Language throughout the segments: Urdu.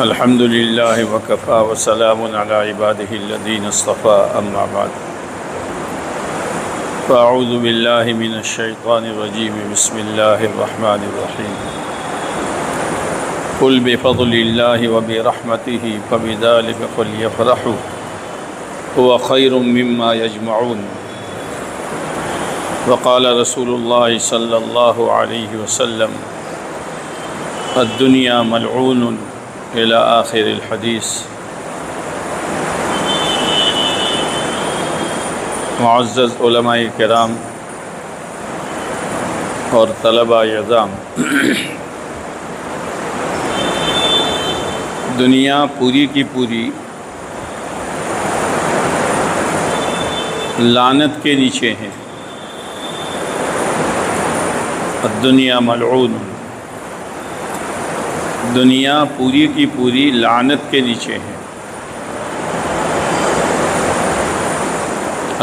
الحمد لله وكفى وسلام على عباده الذين اصطفى أما بعد فأعوذ بالله من الشيطان الرجيم بسم الله الرحمن الرحيم قل بفضل الله وبرحمته فبذلك فليفرحوا هو خير مما يجمعون وقال رسول الله صلى الله عليه وسلم الدنيا ملعون إلى آخر الحدیث۔ معزز علماء کرام اور طلباء اعظام، دنیا پوری کی پوری لعنت کے نیچے ہیں۔ الدنیا ملعون، دنیا پوری کی پوری لعنت کے نیچے ہے۔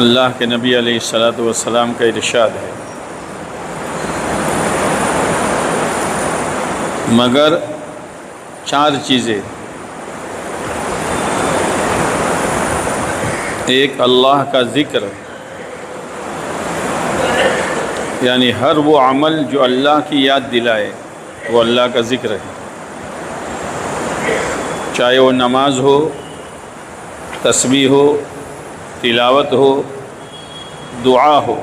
اللہ کے نبی علیہ الصلاۃ والسلام کا ارشاد ہے، مگر چار چیزیں، ایک اللہ کا ذکر، یعنی ہر وہ عمل جو اللہ کی یاد دلائے وہ اللہ کا ذکر ہے، چاہے وہ نماز ہو، تسبیح ہو، تلاوت ہو، دعا ہو۔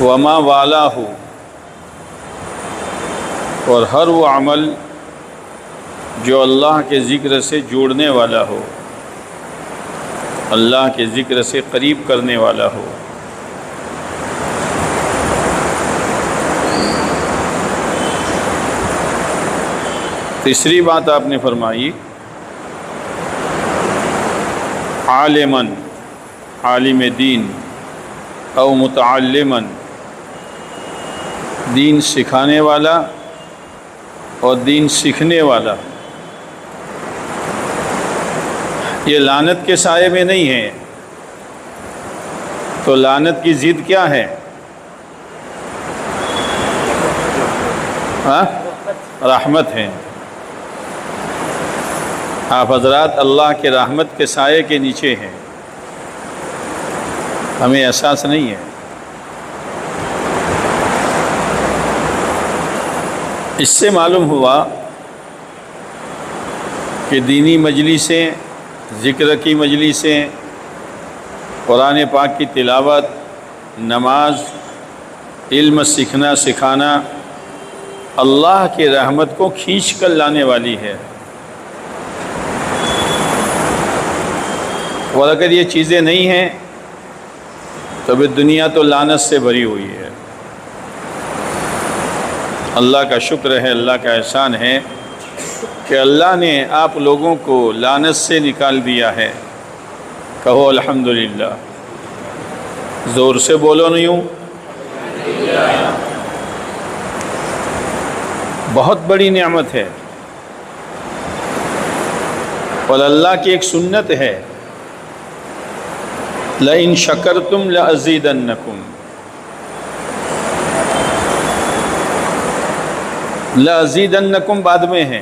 وما والا ہو، اور ہر وہ عمل جو اللہ کے ذکر سے جوڑنے والا ہو، اللہ کے ذکر سے قریب کرنے والا ہو۔ تیسری بات آپ نے فرمائی، عالماً، عالم دین، او متعلماً، دین سکھانے والا اور دین سیکھنے والا۔ یہ لعنت کے سائے میں نہیں ہے، تو لعنت کی ضد کیا ہے؟ رحمت ہے۔ آپ حضرات اللہ کے رحمت کے سائے کے نیچے ہیں، ہمیں احساس نہیں ہے۔ اس سے معلوم ہوا کہ دینی مجلسیں، ذکر کی مجلسیں، قرآن پاک کی تلاوت، نماز، علم سیکھنا سکھانا اللہ کی رحمت کو کھینچ کر لانے والی ہے۔ اور اگر یہ چیزیں نہیں ہیں تو پھر دنیا تو لعنت سے بھری ہوئی ہے۔ اللہ کا شکر ہے، اللہ کا احسان ہے کہ اللہ نے آپ لوگوں کو لعنت سے نکال دیا ہے۔ کہو الحمدللہ، زور سے بولو نہیں ہوں۔ بہت بڑی نعمت ہے، اور اللہ کی ایک سنت ہے، لَإِن شَكَرْتُمْ لَأَزِيدَنَّكُمْ، لَأَزِيدَنَّكُمْ بعد میں ہے۔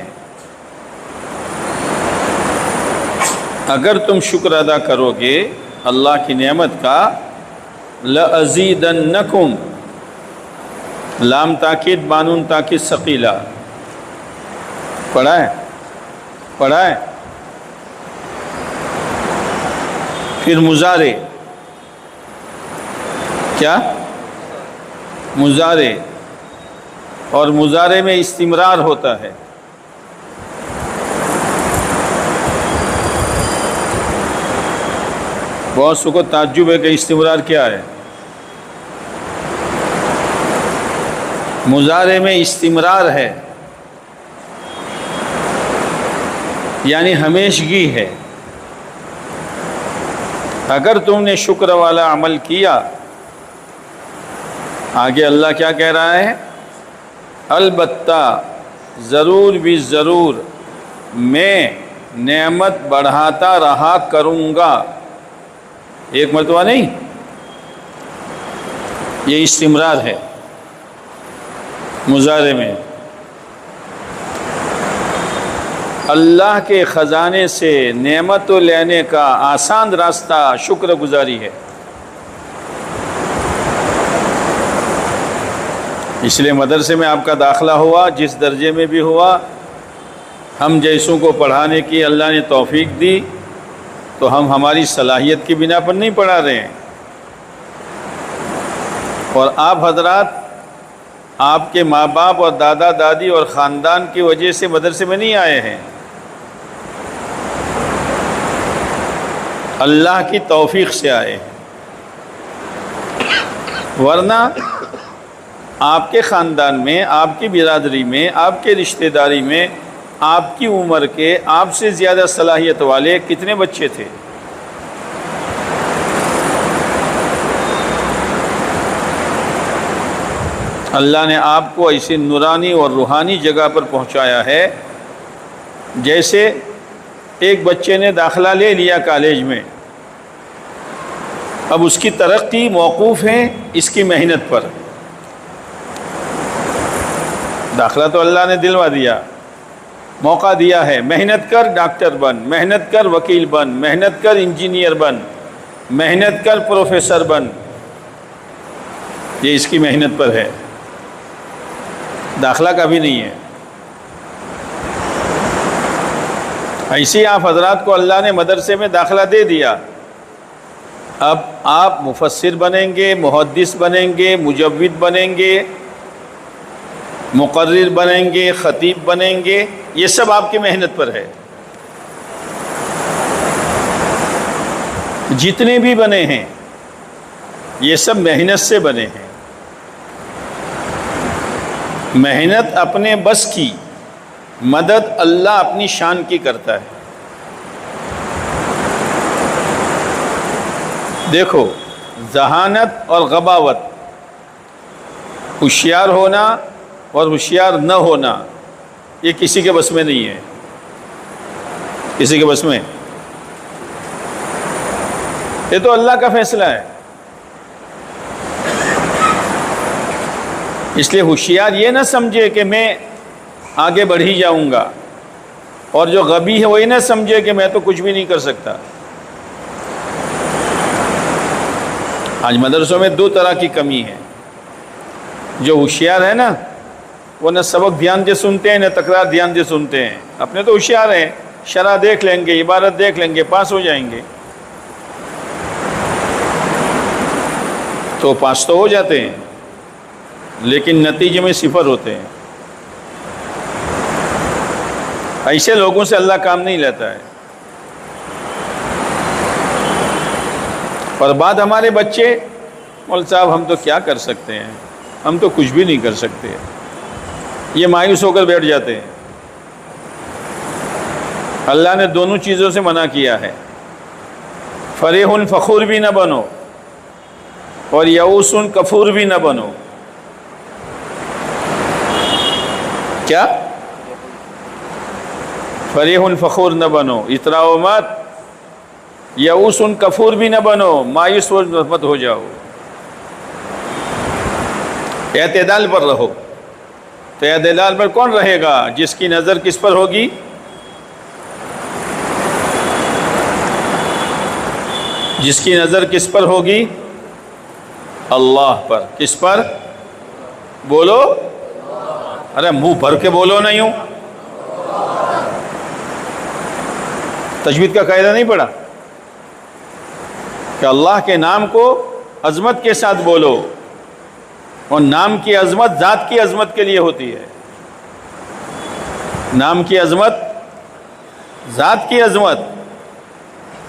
اگر تم شکر ادا کرو گے اللہ کی نعمت کا، لَأَزِيدَنَّكُمْ، لام تاکید، بانون تاکید ثقیلہ، پڑھا ہے۔ پھر مضارع، کیا؟ مضارع، اور مضارع میں استمرار ہوتا ہے۔ بہت سو کو تعجب ہے کہ استمرار کیا ہے۔ مضارع میں استمرار ہے، یعنی ہمیشگی ہے۔ اگر تم نے شکر والا عمل کیا، آگے اللہ کیا کہہ رہا ہے؟ البتہ، ضرور بھی ضرور، میں نعمت بڑھاتا رہا کروں گا۔ ایک مرتبہ نہیں، یہ استمرار ہے۔ مظاہرے میں اللہ کے خزانے سے نعمت لینے کا آسان راستہ شکر گزاری ہے۔ اس لیے مدرسے میں آپ کا داخلہ ہوا، جس درجے میں بھی ہوا، ہم جیسوں کو پڑھانے کی اللہ نے توفیق دی، تو ہم ہماری صلاحیت کی بنا پر نہیں پڑھا رہے ہیں، اور آپ حضرات آپ کے ماں باپ اور دادا دادی اور خاندان کی وجہ سے مدرسے میں نہیں آئے ہیں، اللہ کی توفیق سے آئے ہیں۔ ورنہ آپ کے خاندان میں، آپ کی برادری میں، آپ کے رشتہ داری میں آپ کی عمر کے، آپ سے زیادہ صلاحیت والے کتنے بچے تھے؟ اللہ نے آپ کو ایسی نورانی اور روحانی جگہ پر پہنچایا ہے، جیسے ایک بچے نے داخلہ لے لیا کالج میں، اب اس کی ترقی موقوف ہے اس کی محنت پر۔ داخلہ تو اللہ نے دلوا دیا، موقع دیا ہے، محنت کر ڈاکٹر بن، محنت کر وکیل بن، محنت کر انجینئر بن، محنت کر پروفیسر بن، یہ اس کی محنت پر ہے، داخلہ کا بھی نہیں ہے۔ ایسے آپ حضرات کو اللہ نے مدرسے میں داخلہ دے دیا، اب آپ مفسر بنیں گے، محدث بنیں گے، مجود بنیں گے، مقرر بنیں گے، خطیب بنیں گے، یہ سب آپ کی محنت پر ہے۔ جتنے بھی بنے ہیں یہ سب محنت سے بنے ہیں۔ محنت اپنے بس کی، مدد اللہ اپنی شان کی کرتا ہے۔ دیکھو، ذہانت اور غباوت، ہوشیار ہونا اور ہوشیار نہ ہونا، یہ کسی کے بس میں نہیں ہے، کسی کے بس میں، یہ تو اللہ کا فیصلہ ہے۔ اس لیے ہوشیار یہ نہ سمجھے کہ میں آگے بڑھ ہی جاؤں گا، اور جو غبی ہے وہی نہ سمجھے کہ میں تو کچھ بھی نہیں کر سکتا۔ آج مدرسوں میں دو طرح کی کمی ہے، جو ہوشیار ہے نا وہ نہ سبق دھیان سے سنتے ہیں، نہ تکرار دھیان سے سنتے ہیں، اپنے تو ہوشیار ہیں، شرح دیکھ لیں گے، عبارت دیکھ لیں گے، پاس ہو جائیں گے، تو پاس تو ہو جاتے ہیں، لیکن نتیجے میں صفر ہوتے ہیں۔ ایسے لوگوں سے اللہ کام نہیں لیتا ہے۔ اور بعد ہمارے بچے، مولوی صاحب ہم تو کیا کر سکتے ہیں، ہم تو کچھ بھی نہیں کر سکتے، یہ مایوس ہو کر بیٹھ جاتے ہیں۔ اللہ نے دونوں چیزوں سے منع کیا ہے، فریح فخور بھی نہ بنو اور یئوس کفور بھی نہ بنو۔ کیا؟ فریح فخور نہ بنو، اتراؤ مت، یئوس کفور بھی نہ بنو، مایوس مت ہو جاؤ، اعتدال پر رہو۔ تو اعتدال پر کون رہے گا؟ جس کی نظر کس پر ہوگی؟ جس کی نظر کس پر ہوگی؟ اللہ پر۔ کس پر؟ بولو، ارے منہ بھر کے بولو نہیں ہوں، تجوید کا قاعدہ نہیں پڑھا کہ اللہ کے نام کو عظمت کے ساتھ بولو، اور نام کی عظمت ذات کی عظمت کے لیے ہوتی ہے۔ نام کی عظمت ذات کی عظمت،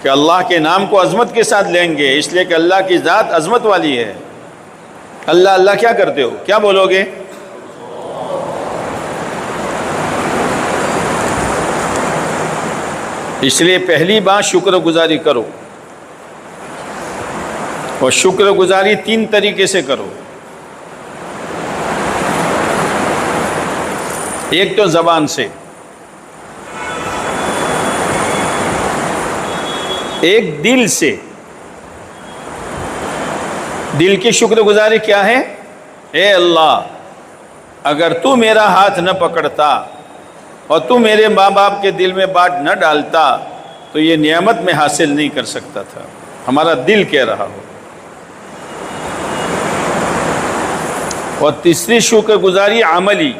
کہ اللہ کے نام کو عظمت کے ساتھ لیں گے، اس لیے کہ اللہ کی ذات عظمت والی ہے۔ اللہ اللہ کیا کرتے ہو؟ کیا بولو گے؟ اس لیے پہلی بات شکر گزاری کرو، اور شکر گزاری 3 طریقے سے کرو۔ ایک تو زبان سے، ایک دل سے۔ دل کی شکر گزاری کیا ہے؟ اے اللہ اگر تو میرا ہاتھ نہ پکڑتا اور تو میرے ماں باپ کے دل میں بات نہ ڈالتا تو یہ نعمت میں حاصل نہیں کر سکتا تھا. ہمارا دل کہہ رہا ہو. اور تیسری شکر گزاری عملی،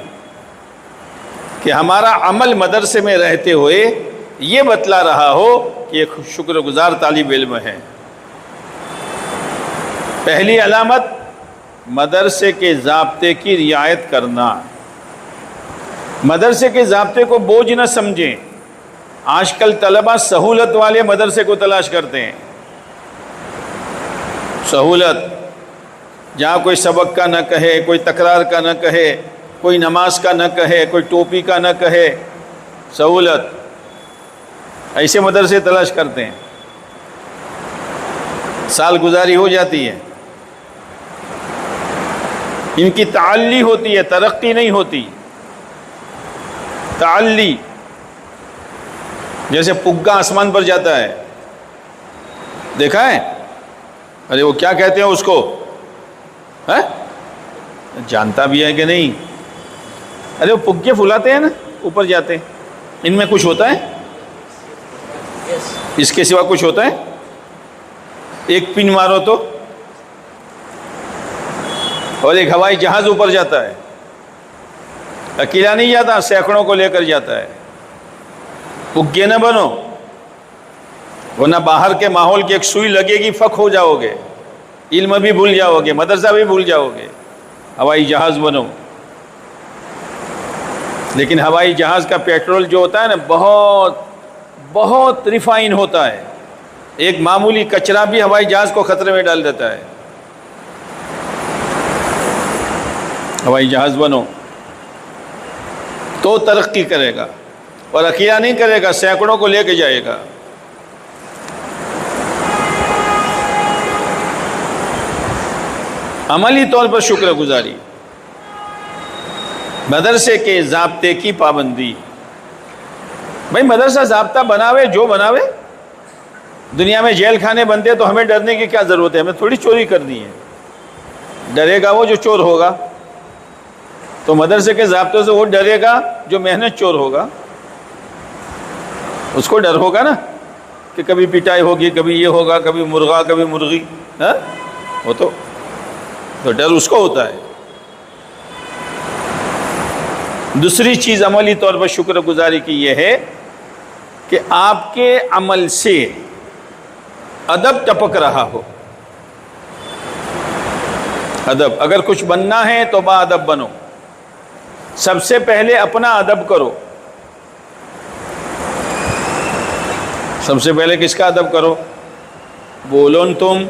کہ ہمارا عمل مدرسے میں رہتے ہوئے یہ بتلا رہا ہو کہ یہ شکر گزار طالب علم ہے. پہلی علامت مدرسے کے ضابطے کی رعایت کرنا. مدرسے کے ضابطے کو بوجھ نہ سمجھیں. آج کل طلبہ سہولت والے مدرسے کو تلاش کرتے ہیں. سہولت، جہاں کوئی سبق کا نہ کہے، کوئی تکرار کا نہ کہے، کوئی نماز کا نہ کہے، کوئی ٹوپی کا نہ کہے. سہولت، ایسے مدرسے تلاش کرتے ہیں. سال گزاری ہو جاتی ہے، ان کی تعلی ہوتی ہے، ترقی نہیں ہوتی. تعلی، جیسے پگا آسمان پر جاتا ہے، دیکھا ہے؟ ارے وہ کیا کہتے ہیں اس کو، جانتا بھی ہے کہ نہیں؟ ارے وہ پگے پھلاتے ہیں نا، اوپر جاتے ہیں. ان میں کچھ ہوتا ہے؟ اس کے سوا کچھ ہوتا ہے؟ ایک پن مارو تو، اور ایک ہوائی جہاز اوپر جاتا ہے. اکیلا نہیں جاتا، سینکڑوں کو لے کر جاتا ہے. پگے نہ بنو، ورنہ باہر کے ماحول کی ایک سوئی لگے گی، فک ہو جاؤ گے، علم بھی بھول جاؤ گے، مدرسہ بھی بھول جاؤ گے. ہوائی جہاز بنو. لیکن ہوائی جہاز کا پیٹرول جو ہوتا ہے نا، بہت بہت ریفائن ہوتا ہے. ایک معمولی کچرا بھی ہوائی جہاز کو خطرے میں ڈال دیتا ہے. ہوائی جہاز بنو تو ترقی کرے گا، اور اکیلا نہیں کرے گا، سینکڑوں کو لے کے جائے گا. عملی طور پر شکر گزاری، مدرسے کے ضابطے کی پابندی. بھائی مدرسہ ضابطہ بناوے جو بناوے. دنیا میں جیل خانے بنتے تو ہمیں ڈرنے کی کیا ضرورت ہے؟ ہمیں تھوڑی چوری کرنی ہے. ڈرے گا وہ جو چور ہوگا، تو مدرسے کے ضابطوں سے وہ ڈرے گا جو محنت چور ہوگا. اس کو ڈر ہوگا نا کہ کبھی پٹائی ہوگی، کبھی یہ ہوگا، کبھی مرغا کبھی مرغی. وہ تو ڈر اس کو ہوتا ہے. دوسری چیز عملی طور پر شکر گزاری کی یہ ہے کہ آپ کے عمل سے ادب ٹپک رہا ہو. ادب، اگر کچھ بننا ہے تو با ادب بنو. سب سے پہلے اپنا ادب کرو. سب سے پہلے کس کا ادب کرو؟ بولو تم.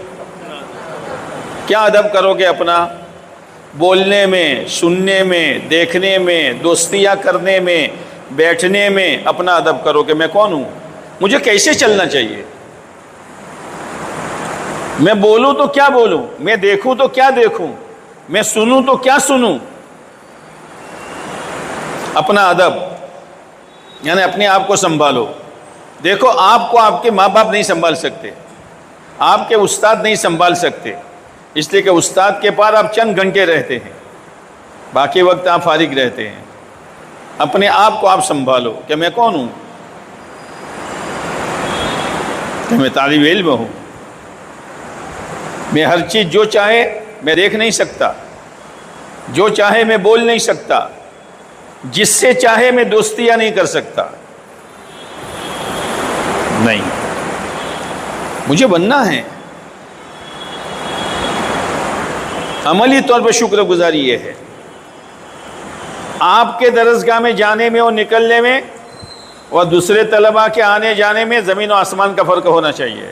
کیا ادب کرو گے اپنا؟ بولنے میں، سننے میں، دیکھنے میں، دوستیاں کرنے میں، بیٹھنے میں اپنا ادب کرو کہ میں کون ہوں، مجھے کیسے چلنا چاہیے، میں بولوں تو کیا بولوں، میں دیکھوں تو کیا دیکھوں، میں سنوں تو کیا سنوں. اپنا ادب یعنی اپنے آپ کو سنبھالو. دیکھو، آپ کو آپ کے ماں باپ نہیں سنبھال سکتے، آپ کے استاد نہیں سنبھال سکتے، اس لیے کہ استاد کے پاس آپ چند گھنٹے رہتے ہیں، باقی وقت آپ فارغ رہتے ہیں. اپنے آپ کو آپ سنبھالو کہ میں کون ہوں، کہ میں طالب علم ہوں. میں ہر چیز جو چاہے میں دیکھ نہیں سکتا، جو چاہے میں بول نہیں سکتا، جس سے چاہے میں دوستیاں نہیں کر سکتا. نہیں، مجھے بننا ہے. عملی طور پر شکر گزاری یہ ہے، آپ کے درسگاہ میں جانے میں اور نکلنے میں اور دوسرے طلباء کے آنے جانے میں زمین و آسمان کا فرق ہونا چاہیے.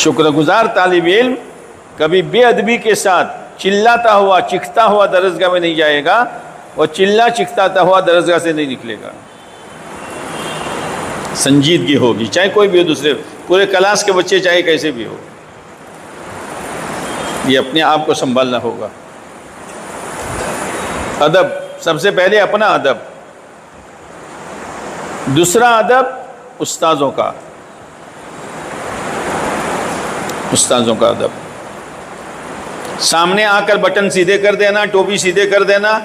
شکر گزار طالب علم کبھی بے ادبی کے ساتھ چلاتا ہوا چیختا ہوا درسگاہ میں نہیں جائے گا، اور چکھتاتا ہوا درسگاہ سے نہیں نکلے گا. سنجیدگی ہوگی، چاہے کوئی بھی ہو، دوسرے پورے کلاس کے بچے چاہے کیسے بھی ہو. یہ اپنے آپ کو سنبھالنا ہوگا. ادب، سب سے پہلے اپنا ادب. دوسرا ادب استاذوں کا. استاذوں کا ادب. سامنے آ کر بٹن سیدھے کر دینا، ٹوپی سیدھے کر دینا،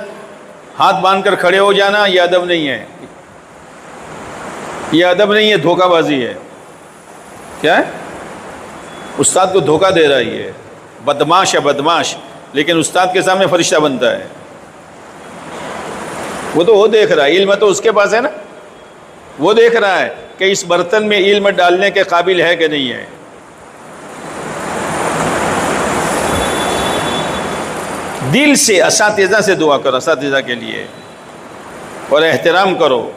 ہاتھ باندھ کر کھڑے ہو جانا، یہ ادب نہیں ہے، یہ ادب نہیں ہے، دھوکہ بازی ہے۔ کیا ہے؟ استاد کو دھوکہ دے رہا ہے، بدماش ہے بدماش، لیکن استاد کے سامنے فرشتہ بنتا ہے۔ وہ دیکھ رہا ہے، علم تو اس کے پاس ہے نا، وہ دیکھ رہا ہے کہ اس برتن میں علم ڈالنے کے قابل ہے کہ نہیں ہے۔ دل سے اساتذہ سے دعا کرو، اساتذہ کے لیے، اور احترام کرو۔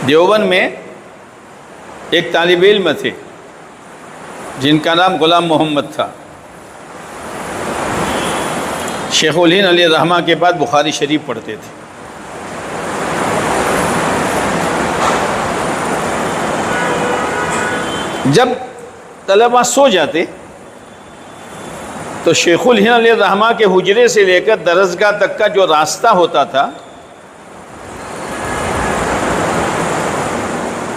دیوبند میں ایک طالب علم تھے جن کا نام غلام محمد تھا۔ شیخ الہند علیہ الرحمہ کے بعد بخاری شریف پڑھتے تھے۔ جب طلبہ سو جاتے تو شیخ الہند علیہ الرحمہ کے حجرے سے لے کر درسگاہ تک کا جو راستہ ہوتا تھا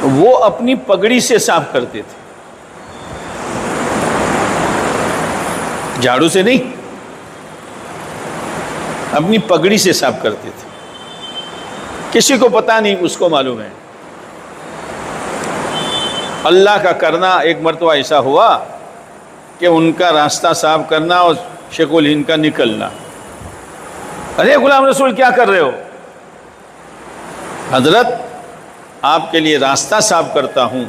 وہ اپنی پگڑی سے صاف کرتے تھے، جھاڑو سے نہیں، اپنی پگڑی سے صاف کرتے تھے۔ کسی کو پتہ نہیں، اس کو معلوم ہے۔ اللہ کا کرنا، ایک مرتبہ ایسا ہوا کہ ان کا راستہ صاف کرنا اور شیخ الہند کا نکلنا۔ ارے غلام رسول کیا کر رہے ہو؟ حضرت آپ کے لیے راستہ صاف کرتا ہوں۔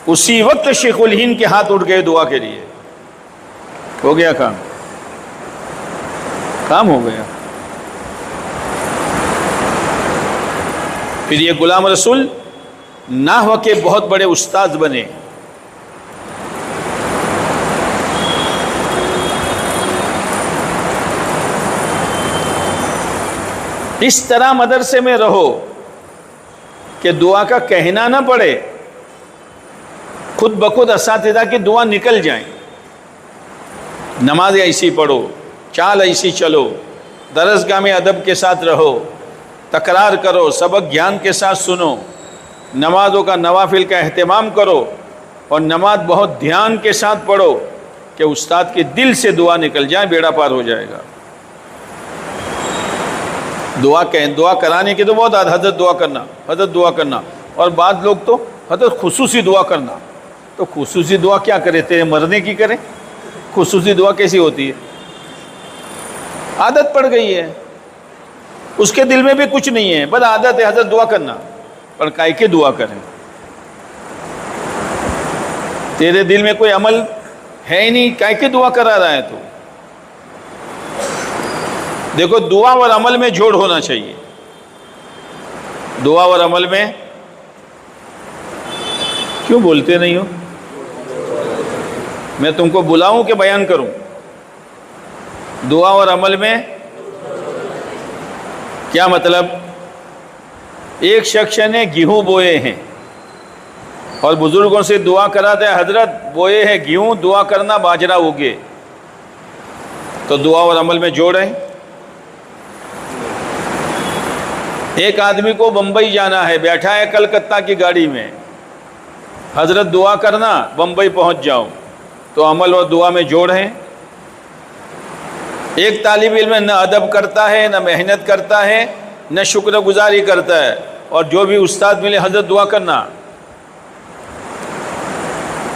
اسی وقت شیخ الہند کے ہاتھ اٹھ گئے دعا کے لیے، ہو گیا کام ہو گیا۔ پھر یہ غلام رسول نحو کے بہت بڑے استاد بنے۔ اس طرح مدرسے میں رہو کہ دعا کا کہنا نہ پڑے، خود بخود اساتذہ کی دعا نکل جائیں۔ نماز ایسی پڑھو، چال ایسی چلو، درسگاہ میں ادب کے ساتھ رہو، تکرار کرو، سبق گیان کے ساتھ سنو، نمازوں کا نوافل کا اہتمام کرو، اور نماز بہت دھیان کے ساتھ پڑھو کہ استاد کے دل سے دعا نکل جائے، بیڑا پار ہو جائے گا۔ دعا کرانے کی تو بہت حضرت دعا کرنا، حضرت دعا کرنا، اور بعض لوگ تو حضرت خصوصی دعا کرنا۔ تو خصوصی دعا کیا کرے؟ تیرے مرنے کی کرے؟ خصوصی دعا کیسی ہوتی ہے؟ عادت پڑ گئی ہے، اس کے دل میں بھی کچھ نہیں ہے، بس عادت ہے حضرت دعا کرنا۔ پر کائے کے دعا کریں؟ تیرے دل میں کوئی عمل ہے ہی نہیں، کائے کے دعا کرا رہا ہے تو؟ دیکھو، دعا اور عمل میں جوڑ ہونا چاہیے۔ دعا اور عمل میں کیوں بولتے نہیں ہو؟ میں تم کو بلاؤں کہ بیان کروں؟ دعا اور عمل میں کیا مطلب؟ ایک شخص نے گیہوں بوئے ہیں اور بزرگوں سے دعا کراتا ہے، حضرت بوئے ہیں گیہوں، دعا کرنا باجرہ اگے۔ تو دعا اور عمل میں جوڑیں۔ ایک آدمی کو بمبئی جانا ہے، بیٹھا ہے کلکتہ کی گاڑی میں، حضرت دعا کرنا بمبئی پہنچ جاؤ۔ تو عمل اور دعا میں جوڑ ہیں۔ ایک طالب علم نہ ادب کرتا ہے، نہ محنت کرتا ہے، نہ شکر گزاری کرتا ہے، اور جو بھی استاد ملے حضرت دعا کرنا،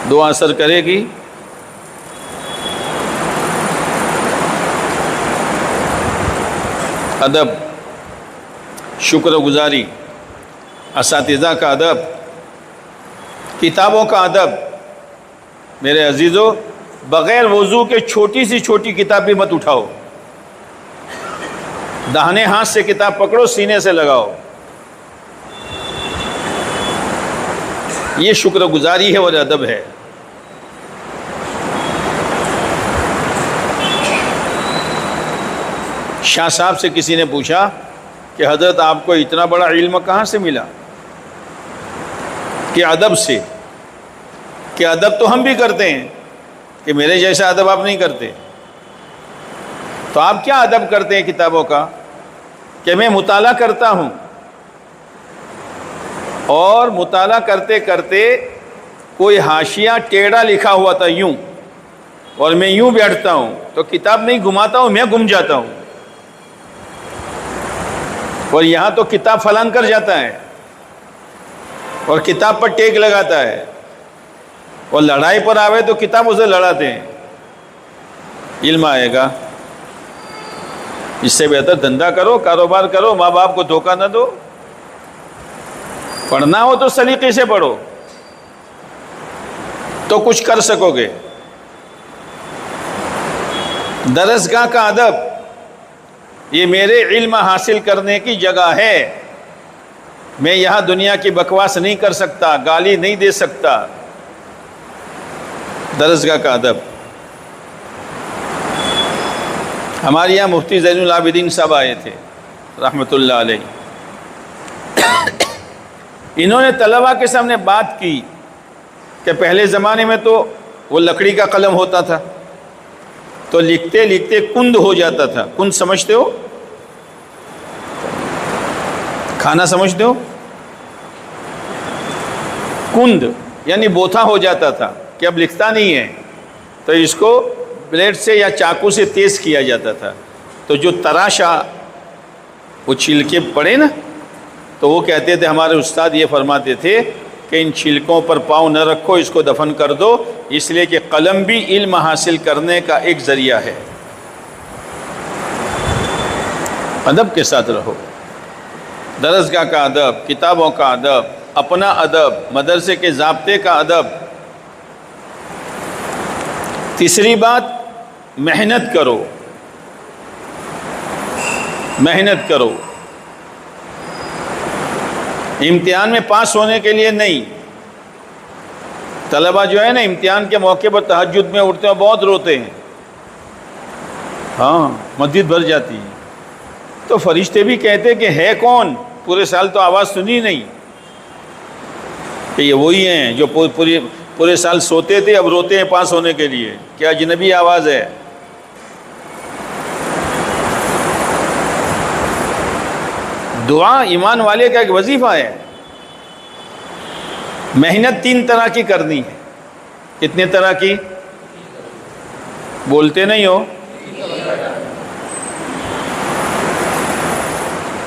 دعا اثر کرے گی؟ ادب، شکر گزاری، اساتذہ کا ادب، کتابوں کا ادب۔ میرے عزیزو، بغیر وضو کے چھوٹی سی چھوٹی کتاب بھی مت اٹھاؤ۔ داہنے ہاتھ سے کتاب پکڑو، سینے سے لگاؤ۔ یہ شکر گزاری ہے اور ادب ہے۔ شاہ صاحب سے کسی نے پوچھا کہ حضرت آپ کو اتنا بڑا علم کہاں سے ملا؟ کہ ادب سے۔ کہ ادب تو ہم بھی کرتے ہیں، کہ میرے جیسا ادب آپ نہیں کرتے۔ تو آپ کیا ادب کرتے ہیں کتابوں کا؟ کہ میں مطالعہ کرتا ہوں، اور مطالعہ کرتے کرتے کوئی حاشیہ ٹیڑھا لکھا ہوا تھا یوں، اور میں یوں بیٹھتا ہوں تو کتاب نہیں گھماتا ہوں، میں گم جاتا ہوں، اور یہاں تو کتاب فلان کر جاتا ہے اور کتاب پر ٹیک لگاتا ہے، اور لڑائی پر آوے تو کتاب اسے لڑاتے ہیں۔ علم آئے گا؟ اس سے بہتر دھندا کرو، کاروبار کرو، ماں باپ کو دھوکہ نہ دو۔ پڑھنا ہو تو سلیقے سے پڑھو تو کچھ کر سکو گے۔ درسگاہ کا ادب، یہ میرے علم حاصل کرنے کی جگہ ہے، میں یہاں دنیا کی بکواس نہیں کر سکتا، گالی نہیں دے سکتا۔ درسگاہ کا ادب۔ ہمارے یہاں مفتی زین العابدین صاحب آئے تھے رحمۃ اللہ علیہ، انہوں نے طلباء کے سامنے بات کی کہ پہلے زمانے میں تو وہ لکڑی کا قلم ہوتا تھا تو لکھتے لکھتے کند ہو جاتا تھا۔ کند سمجھتے ہو؟ کھانا سمجھتے ہو؟ کند یعنی بوتھا ہو جاتا تھا کہ اب لکھتا نہیں ہے، تو اس کو بلیڈ سے یا چاقو سے تیز کیا جاتا تھا، تو جو تراشا وہ چھلکے پڑے نا، تو وہ کہتے تھے، ہمارے استاد یہ فرماتے تھے کہ ان چھلکوں پر پاؤں نہ رکھو، اس کو دفن کر دو، اس لیے کہ قلم بھی علم حاصل کرنے کا ایک ذریعہ ہے۔ ادب کے ساتھ رہو، درسگاہ کا ادب، کتابوں کا ادب، اپنا ادب، مدرسے کے ضابطے کا ادب۔ تیسری بات، محنت کرو، محنت کرو۔ امتحان میں پاس ہونے کے لیے نہیں۔ طلبہ جو ہے نا امتحان کے موقع پر تہجد میں اٹھتے ہیں، بہت روتے ہیں، ہاں مسجد بھر جاتی ہے، تو فرشتے بھی کہتے کہ ہے کون، پورے سال تو آواز سنی نہیں، کہ یہ وہی ہیں جو پورے سال سوتے تھے، اب روتے ہیں پاس ہونے کے لیے، کیا اجنبی آواز ہے؟ دعا ایمان والے کا ایک وظیفہ ہے۔ محنت 3 طرح کی کرنی ہے۔ کتنے طرح کی؟ بولتے نہیں ہو؟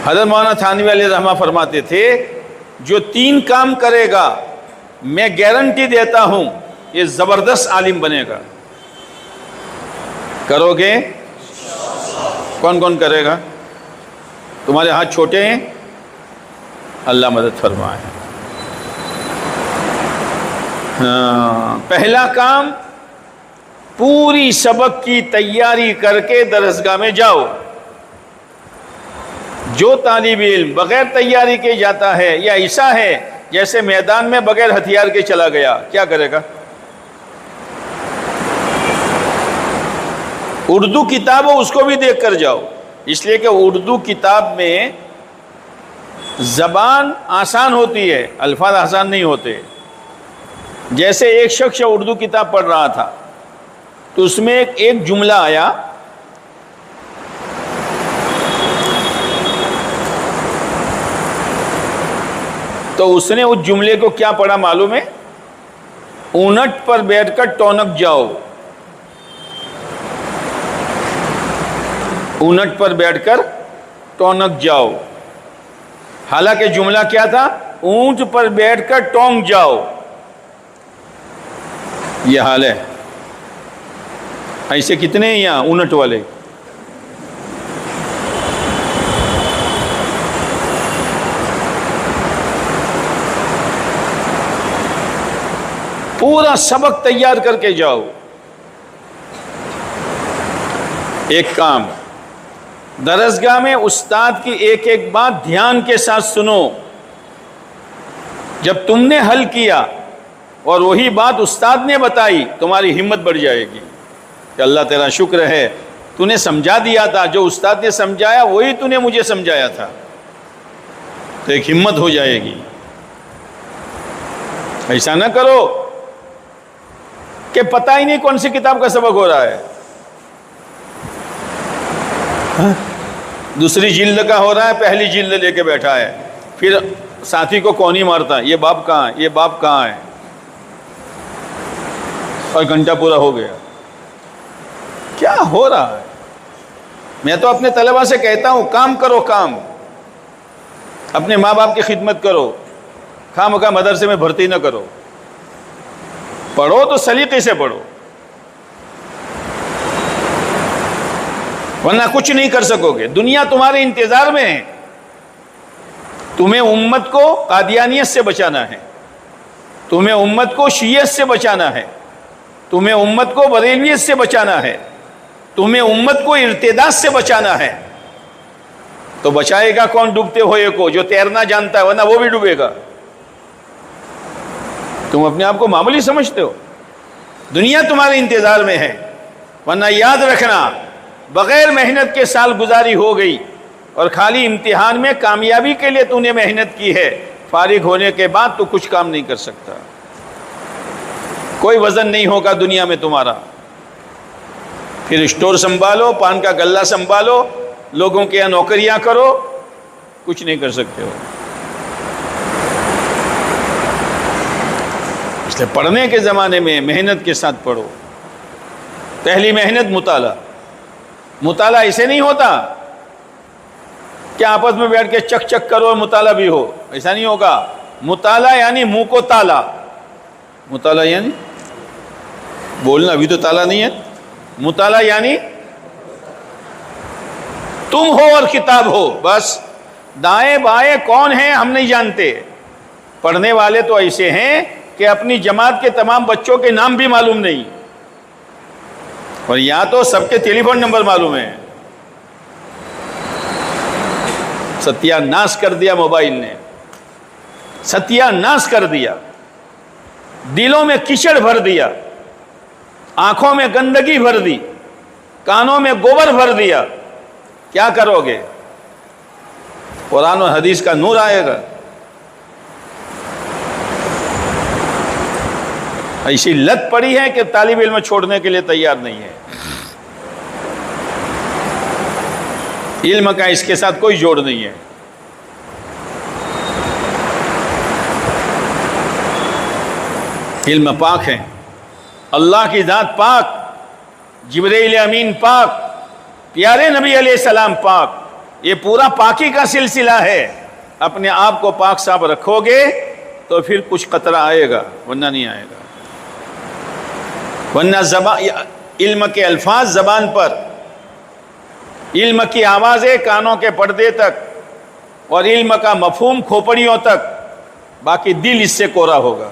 حضرت مولانا تھانوی علیہ رحمہ فرماتے تھے، جو 3 کام کرے گا میں گارنٹی دیتا ہوں یہ زبردست عالم بنے گا۔ کرو گے؟ کون کون کرے گا؟ تمہارے ہاتھ چھوٹے ہیں، اللہ مدد فرمائے۔ پہلا کام، پوری سبق کی تیاری کر کے درسگاہ میں جاؤ۔ جو طالب علم بغیر تیاری کے جاتا ہے، یا ایسا ہے جیسے میدان میں بغیر ہتھیار کے چلا گیا، کیا کرے گا؟ اردو کتاب ہو اس کو بھی دیکھ کر جاؤ، اس لیے کہ اردو کتاب میں زبان آسان ہوتی ہے، الفاظ آسان نہیں ہوتے۔ جیسے ایک شخص اردو کتاب پڑھ رہا تھا تو اس میں ایک جملہ آیا، تو اس نے اس جملے کو کیا پڑھا معلوم ہے؟ اونٹ پر بیٹھ کر ٹونک جاؤ۔ اونٹ پر بیٹھ کر ٹونک جاؤ، حالانکہ جملہ کیا تھا؟ اونٹ پر بیٹھ کر ٹونک جاؤ۔ یہ حال ہے۔ ایسے کتنے ہیں یہاں اونٹ والے؟ پورا سبق تیار کر کے جاؤ۔ ایک کام، درسگاہ میں استاد کی ایک ایک بات دھیان کے ساتھ سنو۔ جب تم نے حل کیا اور وہی بات استاد نے بتائی، تمہاری ہمت بڑھ جائے گی کہ اللہ تیرا شکر ہے، تو نے سمجھا دیا تھا، جو استاد نے سمجھایا وہی تو نے مجھے سمجھایا تھا، تو ایک ہمت ہو جائے گی۔ ایسا نہ کرو کہ پتہ ہی نہیں کون سی کتاب کا سبق ہو رہا ہے، دوسری جلد کا ہو رہا ہے، پہلی جلد لے کے بیٹھا ہے، پھر ساتھی کو کون ہی مارتا ہے، یہ باپ کہاں ہے، یہ باپ کہاں ہے، اور گھنٹہ پورا ہو گیا. کیا ہو رہا ہے؟ میں تو اپنے طلبہ سے کہتا ہوں کام کرو، کام، اپنے ماں باپ کی خدمت کرو، خواہ مدرسے میں بھرتی نہ کرو، پڑھو تو سلیقے سے پڑھو، ورنہ کچھ نہیں کر سکو گے. دنیا تمہارے انتظار میں ہے. تمہیں امت کو قادیانیت سے بچانا ہے، تمہیں امت کو شیعیت سے بچانا ہے، تمہیں امت کو بریلویت سے بچانا ہے، تمہیں امت کو ارتداد سے بچانا ہے. تو بچائے گا کون ڈوبتے ہوئے کو؟ جو تیرنا جانتا ہے، ورنہ وہ بھی ڈوبے گا. تم اپنے آپ کو معمولی سمجھتے ہو؟ دنیا تمہارے انتظار میں ہے. ورنہ یاد رکھنا، بغیر محنت کے سال گزاری ہو گئی اور خالی امتحان میں کامیابی کے لیے تو نے محنت کی ہے. فارغ ہونے کے بعد تو کچھ کام نہیں کر سکتا، کوئی وزن نہیں ہوگا دنیا میں تمہارا. پھر اسٹور سنبھالو، پان کا گلہ سنبھالو، لوگوں کے یہاں نوکریاں کرو، کچھ نہیں کر سکتے ہو. اس لیے پڑھنے کے زمانے میں محنت کے ساتھ پڑھو. پہلی محنت مطالعہ. مطالعہ ایسے نہیں ہوتا کہ آپس میں بیٹھ کے چک چک کرو اور مطالعہ بھی ہو، ایسا نہیں ہوگا. مطالعہ یعنی منہ کو تالا. مطالعہ یعنی بولنا، ابھی تو تالا نہیں ہے. مطالعہ یعنی تم ہو اور کتاب ہو، بس. دائیں بائیں کون ہیں ہم نہیں جانتے. پڑھنے والے تو ایسے ہیں کہ اپنی جماعت کے تمام بچوں کے نام بھی معلوم نہیں، اور یا تو سب کے ٹیلی فون نمبر معلوم ہیں. ستیہ ناش کر دیا موبائل نے، ستیہ ناش کر دیا. دلوں میں کیچڑ بھر دیا، آنکھوں میں گندگی بھر دی، کانوں میں گوبر بھر دیا. کیا کرو گے؟ قرآن و حدیث کا نور آئے گا؟ ایسی لت پڑی ہے کہ طالب علم چھوڑنے کے لیے تیار نہیں ہے. علم کا اس کے ساتھ کوئی جوڑ نہیں ہے. علم پاک ہے، اللہ کی ذات پاک، جبرائیل امین پاک، پیارے نبی علیہ السلام پاک. یہ پورا پاکی کا سلسلہ ہے. اپنے آپ کو پاک صاف رکھو گے تو پھر کچھ قطرہ آئے گا، ورنہ نہیں آئے گا. ورنہ علم کے الفاظ زبان پر، علم کی آوازیں کانوں کے پردے تک، اور علم کا مفہوم کھوپڑیوں تک، باقی دل اس سے کوڑا ہوگا.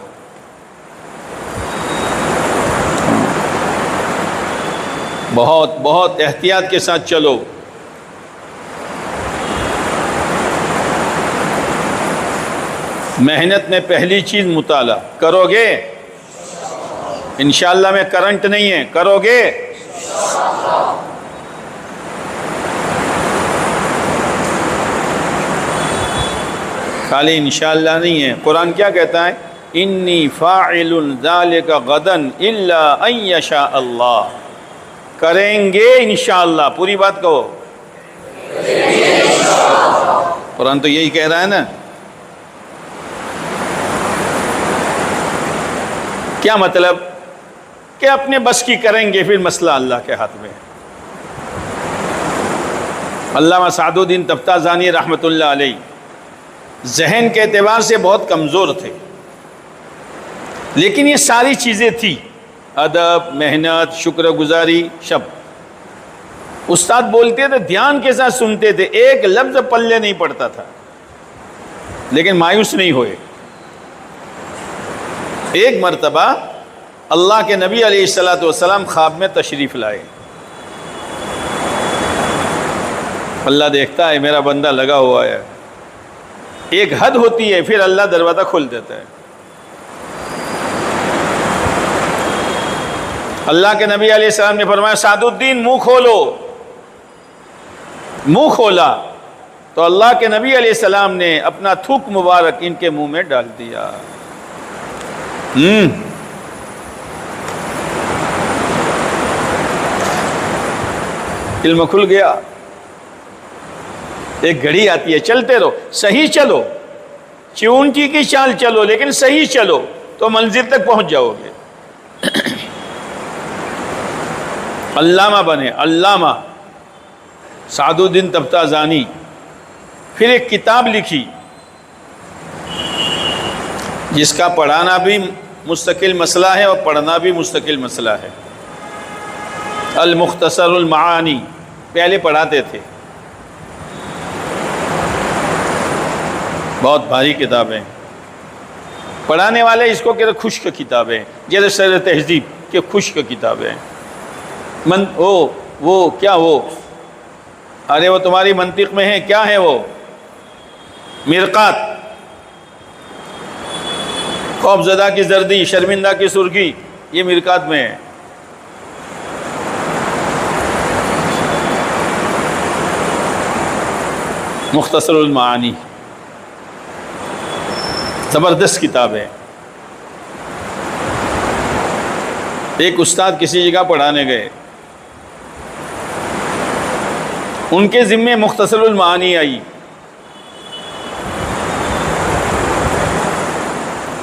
بہت بہت احتیاط کے ساتھ چلو. محنت میں پہلی چیز مطالعہ. کرو گے؟ انشاءاللہ میں کرنٹ نہیں ہے، کرو گے؟ خالی انشاءاللہ نہیں ہے. قرآن کیا کہتا ہے؟ انی فاعل ذلک غدا الا ان یشاء اللہ. کریں گے انشاءاللہ. پوری بات کہو. قرآن تو یہی کہہ رہا ہے نا. کیا مطلب؟ کہ اپنے بس کی کریں گے، پھر مسئلہ اللہ کے ہاتھ میں. علامہ سعد الدین تفتازانی رحمۃ اللہ علیہ ذہن کے اعتبار سے بہت کمزور تھے، لیکن یہ ساری چیزیں تھی، ادب، محنت، شکر گزاری، شب. استاد بولتے تھے، دھیان کے ساتھ سنتے تھے، ایک لفظ پلے نہیں پڑتا تھا، لیکن مایوس نہیں ہوئے. ایک مرتبہ اللہ کے نبی علیہ الصلوۃ والسلام خواب میں تشریف لائے. اللہ دیکھتا ہے میرا بندہ لگا ہوا ہے. ایک حد ہوتی ہے، پھر اللہ دروازہ کھول دیتا ہے. اللہ کے نبی علیہ السلام نے فرمایا سعد الدین منہ کھولو. منہ کھولا تو اللہ کے نبی علیہ السلام نے اپنا تھوک مبارک ان کے منہ میں ڈال دیا. علم کھل گیا. ایک گھڑی آتی ہے، چلتے رہو، صحیح چلو. چونٹی کی چال چلو لیکن صحیح چلو تو منزل تک پہنچ جاؤ گے. علامہ بنے, علامہ سعد الدین تفتازانی. پھر ایک کتاب لکھی جس کا پڑھانا بھی مستقل مسئلہ ہے اور پڑھنا بھی مستقل مسئلہ ہے, المختصر المعانی. پہلے پڑھاتے تھے, بہت بھاری کتابیں. پڑھانے والے اس کو کہتے خشک کتابیں, جیسے سر تہذیب کے خشک کتابیں. وہ کیا وہ, ارے وہ تمہاری منطق میں ہے, کیا ہے وہ, مرقات, خوف زدہ کی زردی, شرمندہ کی سرخی, یہ مرقات میں ہے. مختصر المعانی زبردست کتاب ہے. ایک استاد کسی جگہ پڑھانے گئے, ان کے ذمے مختصر المعانی آئی,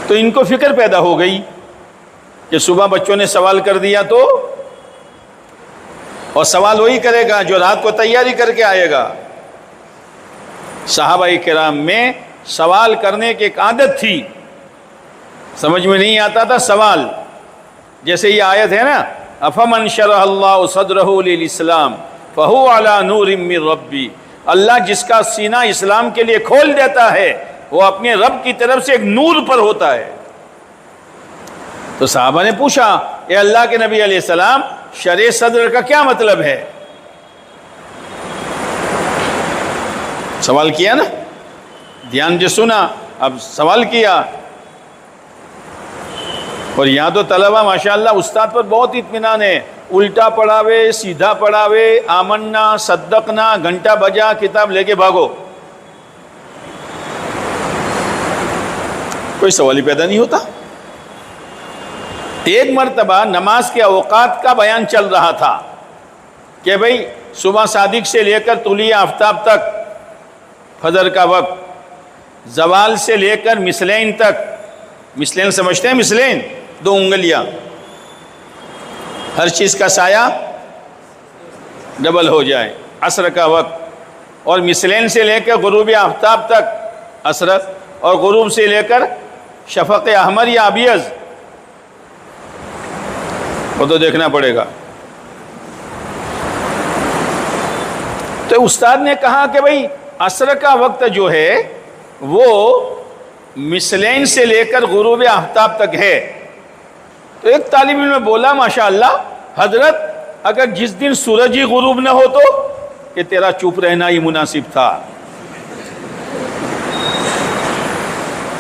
تو ان کو فکر پیدا ہو گئی کہ صبح بچوں نے سوال کر دیا تو, اور سوال وہی کرے گا جو رات کو تیاری کر کے آئے گا. صحابہ کرام میں سوال کرنے کی ایک عادت تھی, سمجھ میں نہیں آتا تھا سوال. جیسے یہ آیت ہے نا, افمن شرح اللہ صدرہ للاسلام فہو علی نور من ربی, اللہ جس کا سینہ اسلام کے لیے کھول دیتا ہے وہ اپنے رب کی طرف سے ایک نور پر ہوتا ہے. تو صحابہ نے پوچھا, اے اللہ کے نبی علیہ السلام, شرح صدر کا کیا مطلب ہے؟ سوال کیا نا, دھیان سے سنا, اب سوال کیا. اور یہاں تو طلبہ ماشاءاللہ استاد پر بہت اطمینان ہے, الٹا پڑھاوے, سیدھا پڑھاوے, آمنا صدقنا, گھنٹہ بجا, کتاب لے کے بھاگو, کوئی سوال ہی پیدا نہیں ہوتا. ایک مرتبہ نماز کے اوقات کا بیان چل رہا تھا کہ بھئی صبح صادق سے لے کر طلوع آفتاب تک فجر کا وقت, زوال سے لے کر مثلین تک, مثلین سمجھتے ہیں, مثلین 2 انگلیاں, ہر چیز کا سایہ ڈبل ہو جائے, عصر کا وقت, اور مثلین سے لے کر غروب آفتاب تک عصر, اور غروب سے لے کر شفق احمر یا ابیض, وہ تو دیکھنا پڑے گا. تو استاد نے کہا کہ بھئی عصر کا وقت جو ہے وہ مثلین سے لے کر غروب آفتاب تک ہے. تو ایک طالب علم بولا, ماشاءاللہ حضرت, اگر جس دن سورج ہی غروب نہ ہو تو, کہ تیرا چپ رہنا ہی مناسب تھا.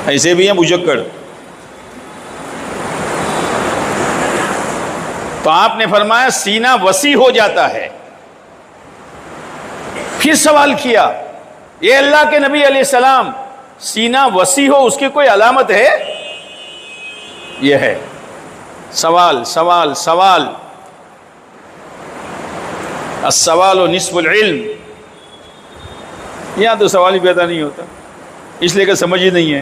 ایسے بھی ہیں بجکڑ. تو آپ نے فرمایا سینہ وسیع ہو جاتا ہے. پھر سوال کیا, یہ اللہ کے نبی علیہ السلام, سینہ وسیع ہو اس کی کوئی علامت ہے؟ یہ ہے. سوال سوال سوال, السوال نصف العلم. یہاں تو سوال ہی پیدا نہیں ہوتا, اس لیے کہ سمجھ ہی نہیں ہے.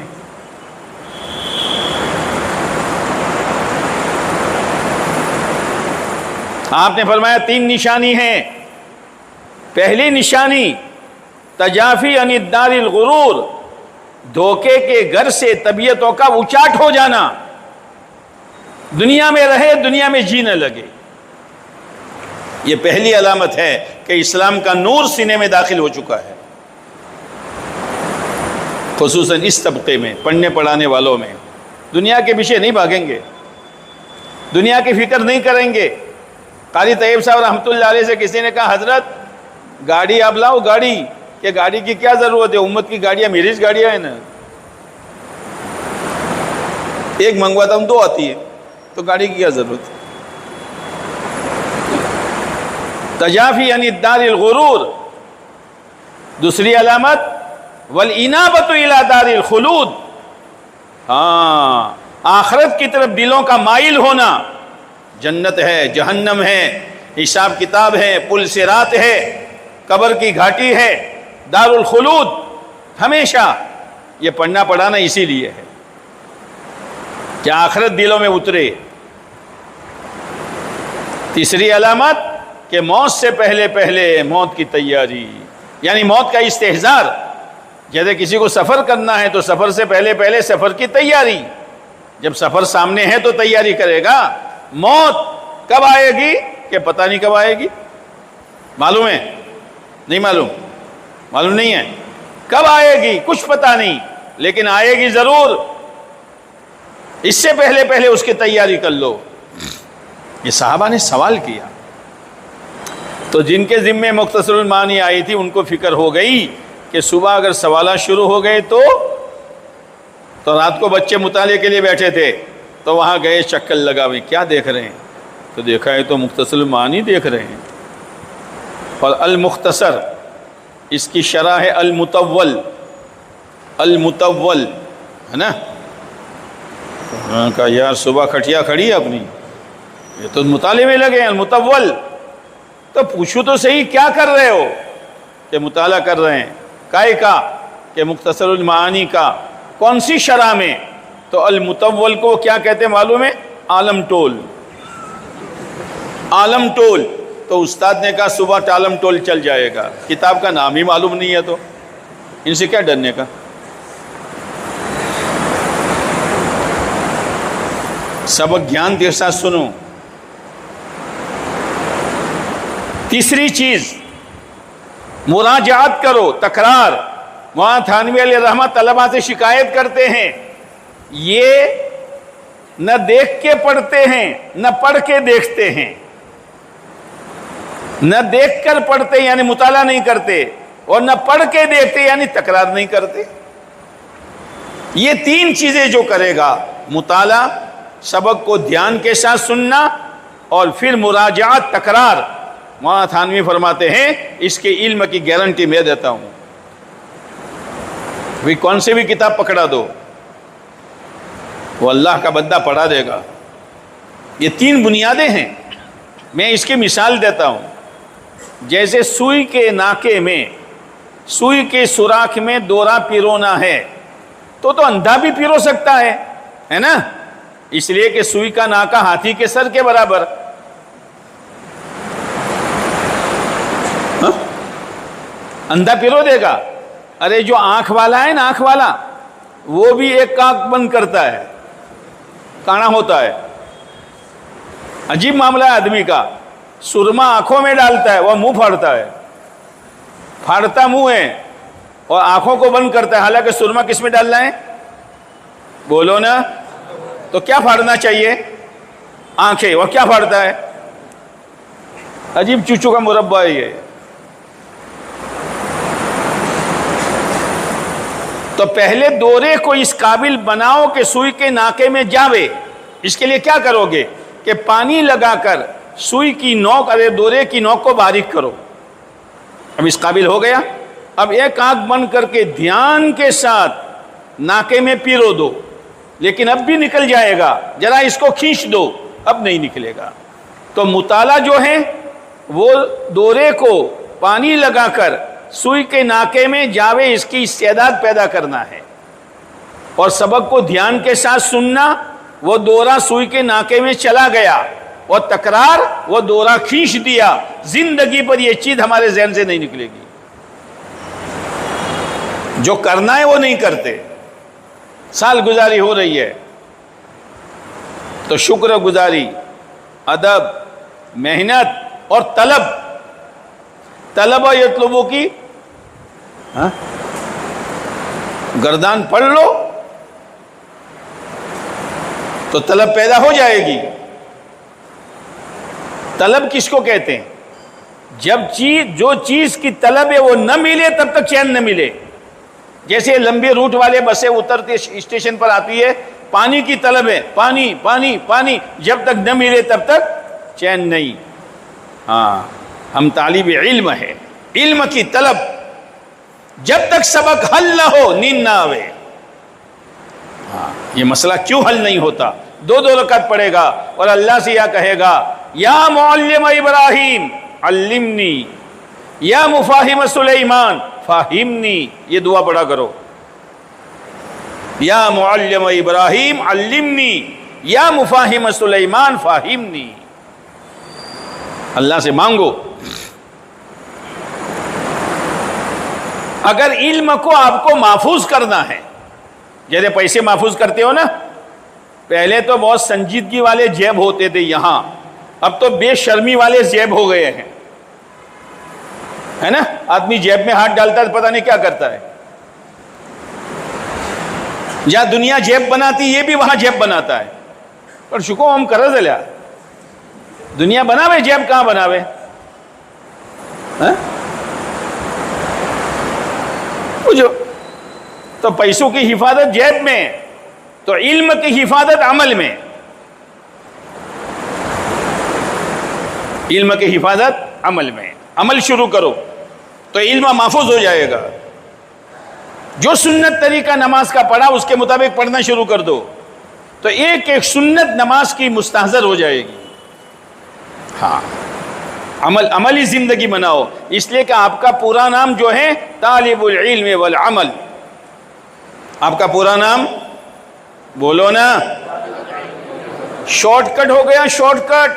آپ نے فرمایا 3 نشانی ہیں. پہلی نشانی تجافی عن الدار الغرور, دھوکے کے گھر سے طبیعتوں کا اچاٹ ہو جانا, دنیا میں رہے دنیا میں جینے لگے. یہ پہلی علامت ہے کہ اسلام کا نور سینے میں داخل ہو چکا ہے, خصوصاً اس طبقے میں, پڑھنے پڑھانے والوں میں. دنیا کے پیچھے نہیں بھاگیں گے, دنیا کی فکر نہیں کریں گے. قاری طیب صاحب رحمۃ اللہ علیہ سے کسی نے کہا, حضرت گاڑی آپ لاؤ. گاڑی, کہ گاڑی کی کیا ضرورت ہے, امت کی گاڑیاں میری گاڑیاں ہیں نا, ایک منگواتا ہوں 2 آتی ہے, تو گاڑی کی کیا ضرورت ہے. تجافی یعنی دار الغرور. دوسری علامت والانابۃ الی دار الخلود, ہاں آخرت کی طرف دلوں کا مائل ہونا. جنت ہے, جہنم ہے, حساب کتاب ہے, پل صراط ہے, قبر کی گھاٹی ہے, دار الخلود, ہمیشہ یہ پڑھنا پڑھانا اسی لیے ہے کہ آخرت دلوں میں اترے۔ تیسری علامت کہ موت سے پہلے پہلے موت کی تیاری، یعنی موت کا استحضار۔ جیسے کسی کو سفر کرنا ہے تو سفر سے پہلے پہلے سفر کی تیاری، جب سفر سامنے ہے تو تیاری کرے گا۔ موت کب آئے گی کہ پتہ نہیں کب آئے گی، معلوم ہے؟ نہیں معلوم، معلوم نہیں ہے کب آئے گی، کچھ پتہ نہیں، لیکن آئے گی ضرور۔ اس سے پہلے پہلے اس کی تیاری کر لو۔ یہ صحابہ نے سوال کیا تو جن کے ذمے مختصر المعانی آئی تھی ان کو فکر ہو گئی کہ صبح اگر سوالات شروع ہو گئے تو رات کو بچے مطالعے کے لیے بیٹھے تھے تو وہاں گئے، چکر لگا ہوئے کیا دیکھ رہے ہیں، تو دیکھا ہے تو مختصر المعانی دیکھ رہے ہیں۔ اور المختصر اس کی شرح ہے المطول، المطول ہے نا۔ انہوں نے کہا یار صبح کھٹیا کھڑی ہے اپنی، یہ تو مطالعے میں لگے ہیں، المطول۔ تو پوچھو تو صحیح کیا کر رہے ہو، کہ مطالعہ کر رہے ہیں، کائے کا کہ مختصر المعانی کا، کون سی شرح میں؟ تو المطول کو کیا کہتے ہیں معلوم ہے؟ عالم ٹول، عالم ٹول۔ تو استاد نے کہا صبح عالم ٹول چل جائے گا، کتاب کا نام ہی معلوم نہیں ہے تو ان سے کیا ڈرنے کا۔ سبق گیان کے ساتھ سنو۔ تیسری چیز مراجعات کرو، تکرار۔ وہاں تھانوی علیہ رحمت طلبہ سے شکایت کرتے ہیں یہ نہ دیکھ کے پڑھتے ہیں نہ پڑھ کے دیکھتے ہیں، نہ دیکھ کر پڑھتے یعنی مطالعہ نہیں کرتے، اور نہ پڑھ کے دیکھتے یعنی تکرار نہیں کرتے۔ یہ تین چیزیں جو کرے گا، مطالعہ، سبق کو دھیان کے ساتھ سننا، اور پھر مراجعات، تکرار، وہاں تھانوی فرماتے ہیں اس کے علم کی گارنٹی میں دیتا ہوں۔ بھی کون سے بھی کتاب پکڑا دو وہ اللہ کا بندہ پڑھا دے گا۔ یہ تین بنیادیں ہیں۔ میں اس کی مثال دیتا ہوں، جیسے سوئی کے ناکے میں، سوئی کے سوراخ میں دورہ پیرونا ہے تو اندھا بھی پیرو سکتا ہے نا، اس لیے کہ سوئی کا ناکا ہاتھی کے سر کے برابر۔ اندھا پیرو دے گا۔ ارے جو آنکھ والا ہے نا، آنکھ والا، وہ بھی ایک آنکھ بند کرتا ہے، کانا ہوتا ہے۔ عجیب معاملہ ہے آدمی کا، سرما آنکھوں میں ڈالتا ہے، وہ منہ پھاڑتا ہے، پھاڑتا منہ ہے اور آنکھوں کو بند کرتا ہے، حالانکہ سرما کس میں ڈالنا ہے؟ بولو نا۔ تو کیا پھاڑنا چاہیے؟ آنکھیں، وہ کیا پھاڑتا ہے؟ عجیب چوچو کا مربع ہے یہ۔ تو پہلے دورے کو اس قابل بناؤ کہ سوئی کے ناکے میں جاوے۔ اس کے لیے کیا کرو گے کہ پانی لگا کر سوئی کی نوک، دورے کی نوک کو باریک کرو۔ اب اس قابل ہو گیا۔ اب ایک آنکھ بند کر کے دھیان کے ساتھ ناکے میں پیرو دو، لیکن اب بھی نکل جائے گا، ذرا اس کو کھینچ دو، اب نہیں نکلے گا۔ تو مطالعہ جو ہے وہ دورے کو پانی لگا کر سوئی کے ناکے میں جاوے، اس کی استعداد پیدا کرنا ہے، اور سبق کو دھیان کے ساتھ سننا۔ وہ دورہ سوئی کے ناکے میں چلا گیا، اور تکرار، وہ دورہ کھینچ دیا۔ زندگی پر یہ چیز ہمارے ذہن سے نہیں نکلے گی، جو کرنا ہے وہ نہیں کرتے۔ سال گزاری ہو رہی ہے تو شکر گزاری، ادب، محنت اور طلب یطلبو کی گردان پڑھ لو تو طلب پیدا ہو جائے گی۔ طلب کس کو کہتے ہیں؟ جب جو چیز کی طلب ہے وہ نہ ملے تب تک چین نہ ملے۔ جیسے لمبے روٹ والے بسیں اترتے اسٹیشن پر آتی ہے، پانی کی طلب ہے، پانی پانی پانی، جب تک نہ ملے تب تک چین نہیں۔ ہاں، ہم طالب علم ہے، علم کی طلب، جب تک سبق حل نہ ہو نیند نہ آوے۔ ہاں، یہ مسئلہ کیوں حل نہیں ہوتا؟ دو رکعت پڑھے گا اور اللہ سے یا کہے گا یا معلم ابراہیم علمنی، یا مفاہم سلیمان فاہمنی، یہ دعا پڑھا کرو۔ یا معلم ابراہیم علمنی یا مفاہم سلیمان فاہمنی. اللہ سے مانگو. اگر علم کو آپ کو محفوظ کرنا ہے، جیسے پیسے محفوظ کرتے ہو نا، پہلے تو بہت سنجیدگی والے جیب ہوتے تھے یہاں، اب تو بے شرمی والے جیب ہو گئے ہیں، ہے نا. آدمی جیب میں ہاتھ ڈالتا ہے پتہ نہیں کیا کرتا ہے. جہاں دنیا جیب بناتی یہ بھی وہاں جیب بناتا ہے. پر شکو ہم کرز لیا دنیا بناوے جیب کہاں بناوے؟ تو پیسوں کی حفاظت جیب میں، تو علم کی حفاظت عمل میں. علم کی حفاظت عمل میں. عمل شروع کرو تو علم محفوظ ہو جائے گا. جو سنت طریقہ نماز کا پڑھا اس کے مطابق پڑھنا شروع کر دو تو ایک ایک سنت نماز کی مستحضر ہو جائے گی. ہاں، عملی زندگی بناؤ. اس لیے کہ آپ کا پورا نام جو ہے طالب العلم والعمل. آپ کا پورا نام بولو نا، شارٹ کٹ ہو گیا. شارٹ کٹ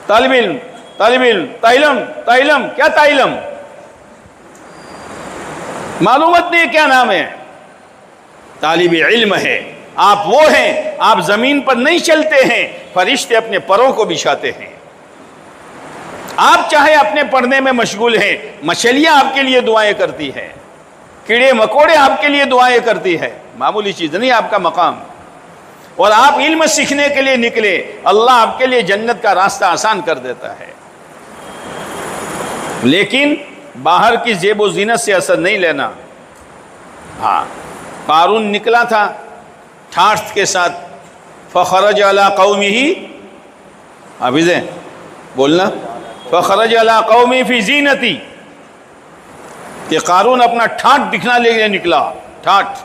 طالب علم، طالب علم، تعلم، تعلم. کیا تعلم؟ معلومات نہیں کیا نام ہے. طالب علم ہے. آپ وہ ہیں، آپ زمین پر نہیں چلتے ہیں، فرشتے اپنے پروں کو بچھاتے ہیں. آپ چاہے اپنے پڑھنے میں مشغول ہیں، مچھلیاں آپ کے لیے دعائیں کرتی ہیں، کیڑے مکوڑے آپ کے لیے دعائیں کرتی ہے. معمولی چیز نہیں آپ کا مقام. اور آپ علم سیکھنے کے لیے نکلے، اللہ آپ کے لیے جنت کا راستہ آسان کر دیتا ہے. لیکن باہر کی زیب و زینت سے اثر نہیں لینا. ہاں، قارون نکلا تھا ٹھاٹھ کے ساتھ، فخرج علی قومہ، حافظ ہے بولنا، فخرج علی قومہ فی زینتی، کہ قارون اپنا ٹھاٹھ دکھنا لے کے نکلا. ٹھاٹھ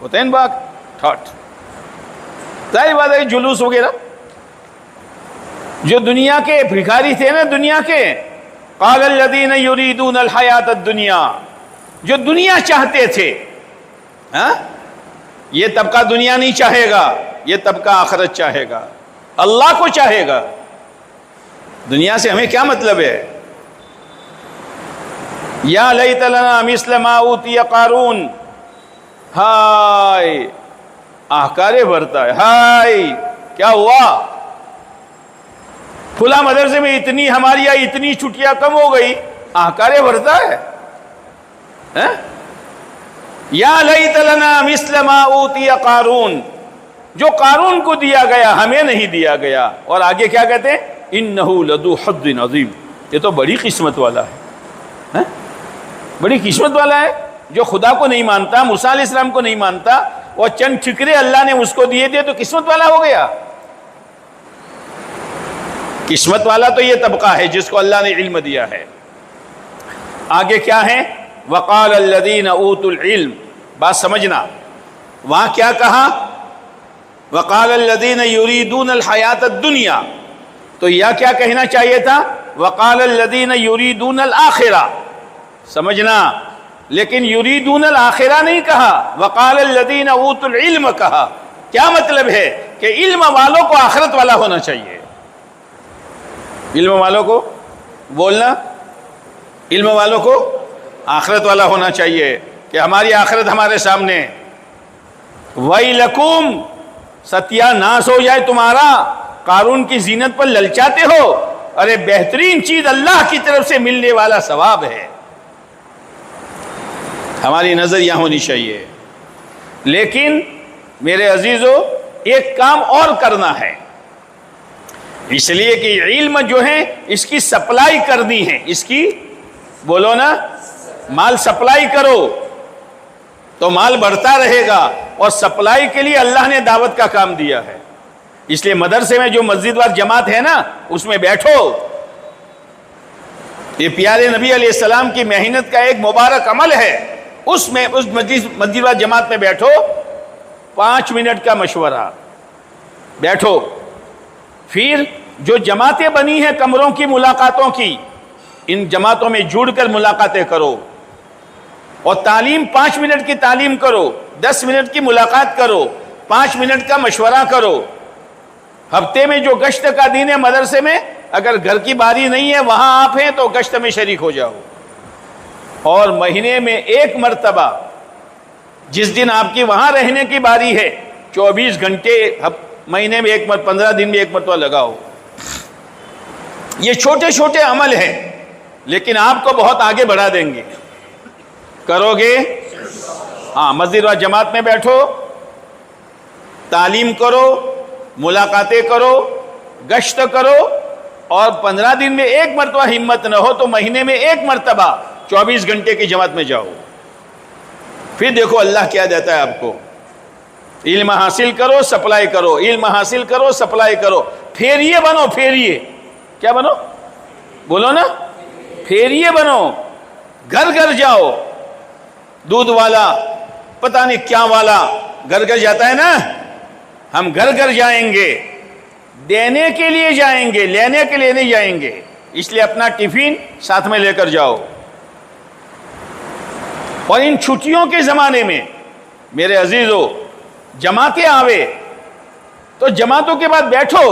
ہوتے ہیں باغ، ٹھاٹھ ظاہر بات ہے جلوس وغیرہ. جو دنیا کے بھکاری تھے نا، دنیا کے، قال الذین یریدون الحیات الدنیا، جو دنیا چاہتے تھے، ہاں، یہ طبقہ دنیا نہیں چاہے گا، یہ طبقہ آخرت چاہے گا، اللہ کو چاہے گا. دنیا سے ہمیں کیا مطلب ہے؟ یا لیت لنا مثل ما اوتی قارون. ہائے، آہکارے بھرتا ہے. ہائے کیا ہوا؟ کھلا مدرسے میں اتنی ہماری یہاں اتنی چھٹیاں کم ہو گئی، آہکارے بھرتا ہے. یا لیت لنا مثل ما اوتی قارون، جو قارون کو دیا گیا ہمیں نہیں دیا گیا. اور آگے کیا کہتے ہیں؟ انہ لذو حظ عظیم، یہ تو بڑی قسمت والا ہے. بڑی قسمت والا ہے جو خدا کو نہیں مانتا، موسیٰ علیہ السلام کو نہیں مانتا، اور چند ٹھکرے اللہ نے اس کو دیے تھے تو قسمت والا ہو گیا. قسمت والا تو یہ طبقہ ہے جس کو اللہ نے علم دیا ہے. آگے کیا ہے؟ وقال الذین اوتوا العلم. بات سمجھنا، وہاں کیا کہا؟ وقال الذین یریدون الحیات الدنیا، تو یا کیا کہنا چاہیے تھا؟ وقال الذین یریدون الآخرہ. سمجھنا، لیکن یریدون الآخرہ نہیں کہا، وقال الذین اوتوا العلم کہا. کیا مطلب ہے؟ کہ علم والوں کو آخرت والا ہونا چاہیے. علم والوں کو بولنا، علم والوں کو آخرت والا ہونا چاہیے کہ ہماری آخرت ہمارے سامنے. وَيْلَكُمْ، ستیہ ناس ہو جائے تمہارا، قارون کی زینت پر للچاتے ہو. ارے بہترین چیز اللہ کی طرف سے ملنے والا ثواب ہے. ہماری نظر یہاں ہونی چاہیے. لیکن میرے عزیزو، ایک کام اور کرنا ہے، اس لیے کہ علم جو ہے اس کی سپلائی کرنی ہے. اس کی بولو نا، مال سپلائی کرو تو مال بڑھتا رہے گا. اور سپلائی کے لیے اللہ نے دعوت کا کام دیا ہے. اس لیے مدرسے میں جو مسجد وار جماعت ہے نا، اس میں بیٹھو. یہ پیارے نبی علیہ السلام کی محنت کا ایک مبارک عمل ہے. اس مسجد وار جماعت میں بیٹھو، 5 منٹ کا مشورہ بیٹھو. پھر جو جماعتیں بنی ہیں کمروں کی ملاقاتوں کی، ان جماعتوں میں جڑ کر ملاقاتیں کرو. اور تعلیم 5 منٹ کی تعلیم کرو، 10 منٹ کی ملاقات کرو، 5 منٹ کا مشورہ کرو۔ ہفتے میں جو گشت کا دن ہے مدرسے میں، اگر گھر کی باری نہیں ہے وہاں آپ ہیں تو گشت میں شریک ہو جاؤ۔ اور مہینے میں 1 مرتبہ، جس دن آپ کی وہاں رہنے کی باری ہے، 24 گھنٹے مہینے میں 15 دن میں 1 مرتبہ لگاؤ۔ یہ چھوٹے چھوٹے عمل ہیں لیکن آپ کو بہت آگے بڑھا دیں گے۔ کرو گے؟ ہاں، مسجد و جماعت میں بیٹھو، تعلیم کرو، ملاقاتیں کرو، گشت کرو، اور 15 دن میں 1 مرتبہ ہمت نہ ہو تو مہینے میں 1 مرتبہ 24 گھنٹے کی جماعت میں جاؤ۔ پھر دیکھو اللہ کیا دیتا ہے آپ کو۔ علم حاصل کرو، سپلائی کرو، علم حاصل کرو، سپلائی کرو، پھیریے بنو، پھیریے۔ کیا بنو؟ بولو نا، پھیریے بنو، گھر گھر جاؤ۔ دودھ والا، پتہ نہیں کیا والا گھر گھر جاتا ہے نا، ہم گھر گھر جائیں گے، دینے کے لیے جائیں گے، لینے کے لیے نہیں جائیں گے۔ اس لیے اپنا ٹفن ساتھ میں لے کر جاؤ۔ اور ان چھٹیوں کے زمانے میں میرے عزیزو، جماعتیں آوے تو جماعتوں کے بعد بیٹھو۔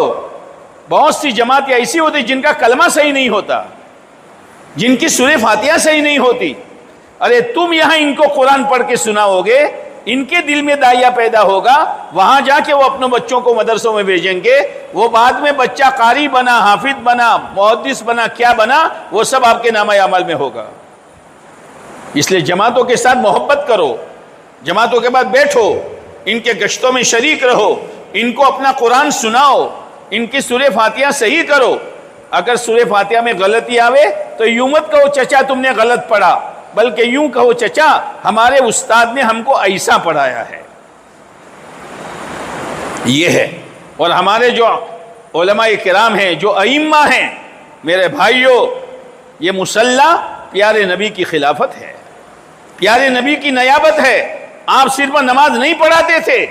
بہت سی جماعتیں ایسی ہوتی جن کا کلمہ صحیح نہیں ہوتا، جن کی سورہ فاتحہ صحیح نہیں ہوتی۔ ارے تم یہاں ان کو قرآن پڑھ کے سناؤ گے، ان کے دل میں داعیہ پیدا ہوگا، وہاں جا کے وہ اپنے بچوں کو مدرسوں میں بھیجیں گے، وہ بعد میں بچہ قاری بنا، حافظ بنا، محدث بنا، کیا بنا، وہ سب آپ کے نامہ اعمال میں ہوگا۔ اس لیے جماعتوں کے ساتھ محبت کرو، جماعتوں کے بعد بیٹھو، ان کے گشتوں میں شریک رہو، ان کو اپنا قرآن سناؤ، ان کی سورہ فاتحہ صحیح کرو۔ اگر سورہ فاتحہ میں غلطی آوے تو یوں مت کہو چچا تم نے غلط پڑھا، بلکہ یوں کہو چچا ہمارے استاد نے ہم کو ایسا پڑھایا ہے۔ یہ ہے۔ اور ہمارے جو علماء کرام ہیں، جو ائمہ ہیں، میرے بھائیوں، یہ مصلی پیارے نبی کی خلافت ہے، پیارے نبی کی نیابت ہے۔ آپ صرف نماز نہیں پڑھاتے تھے،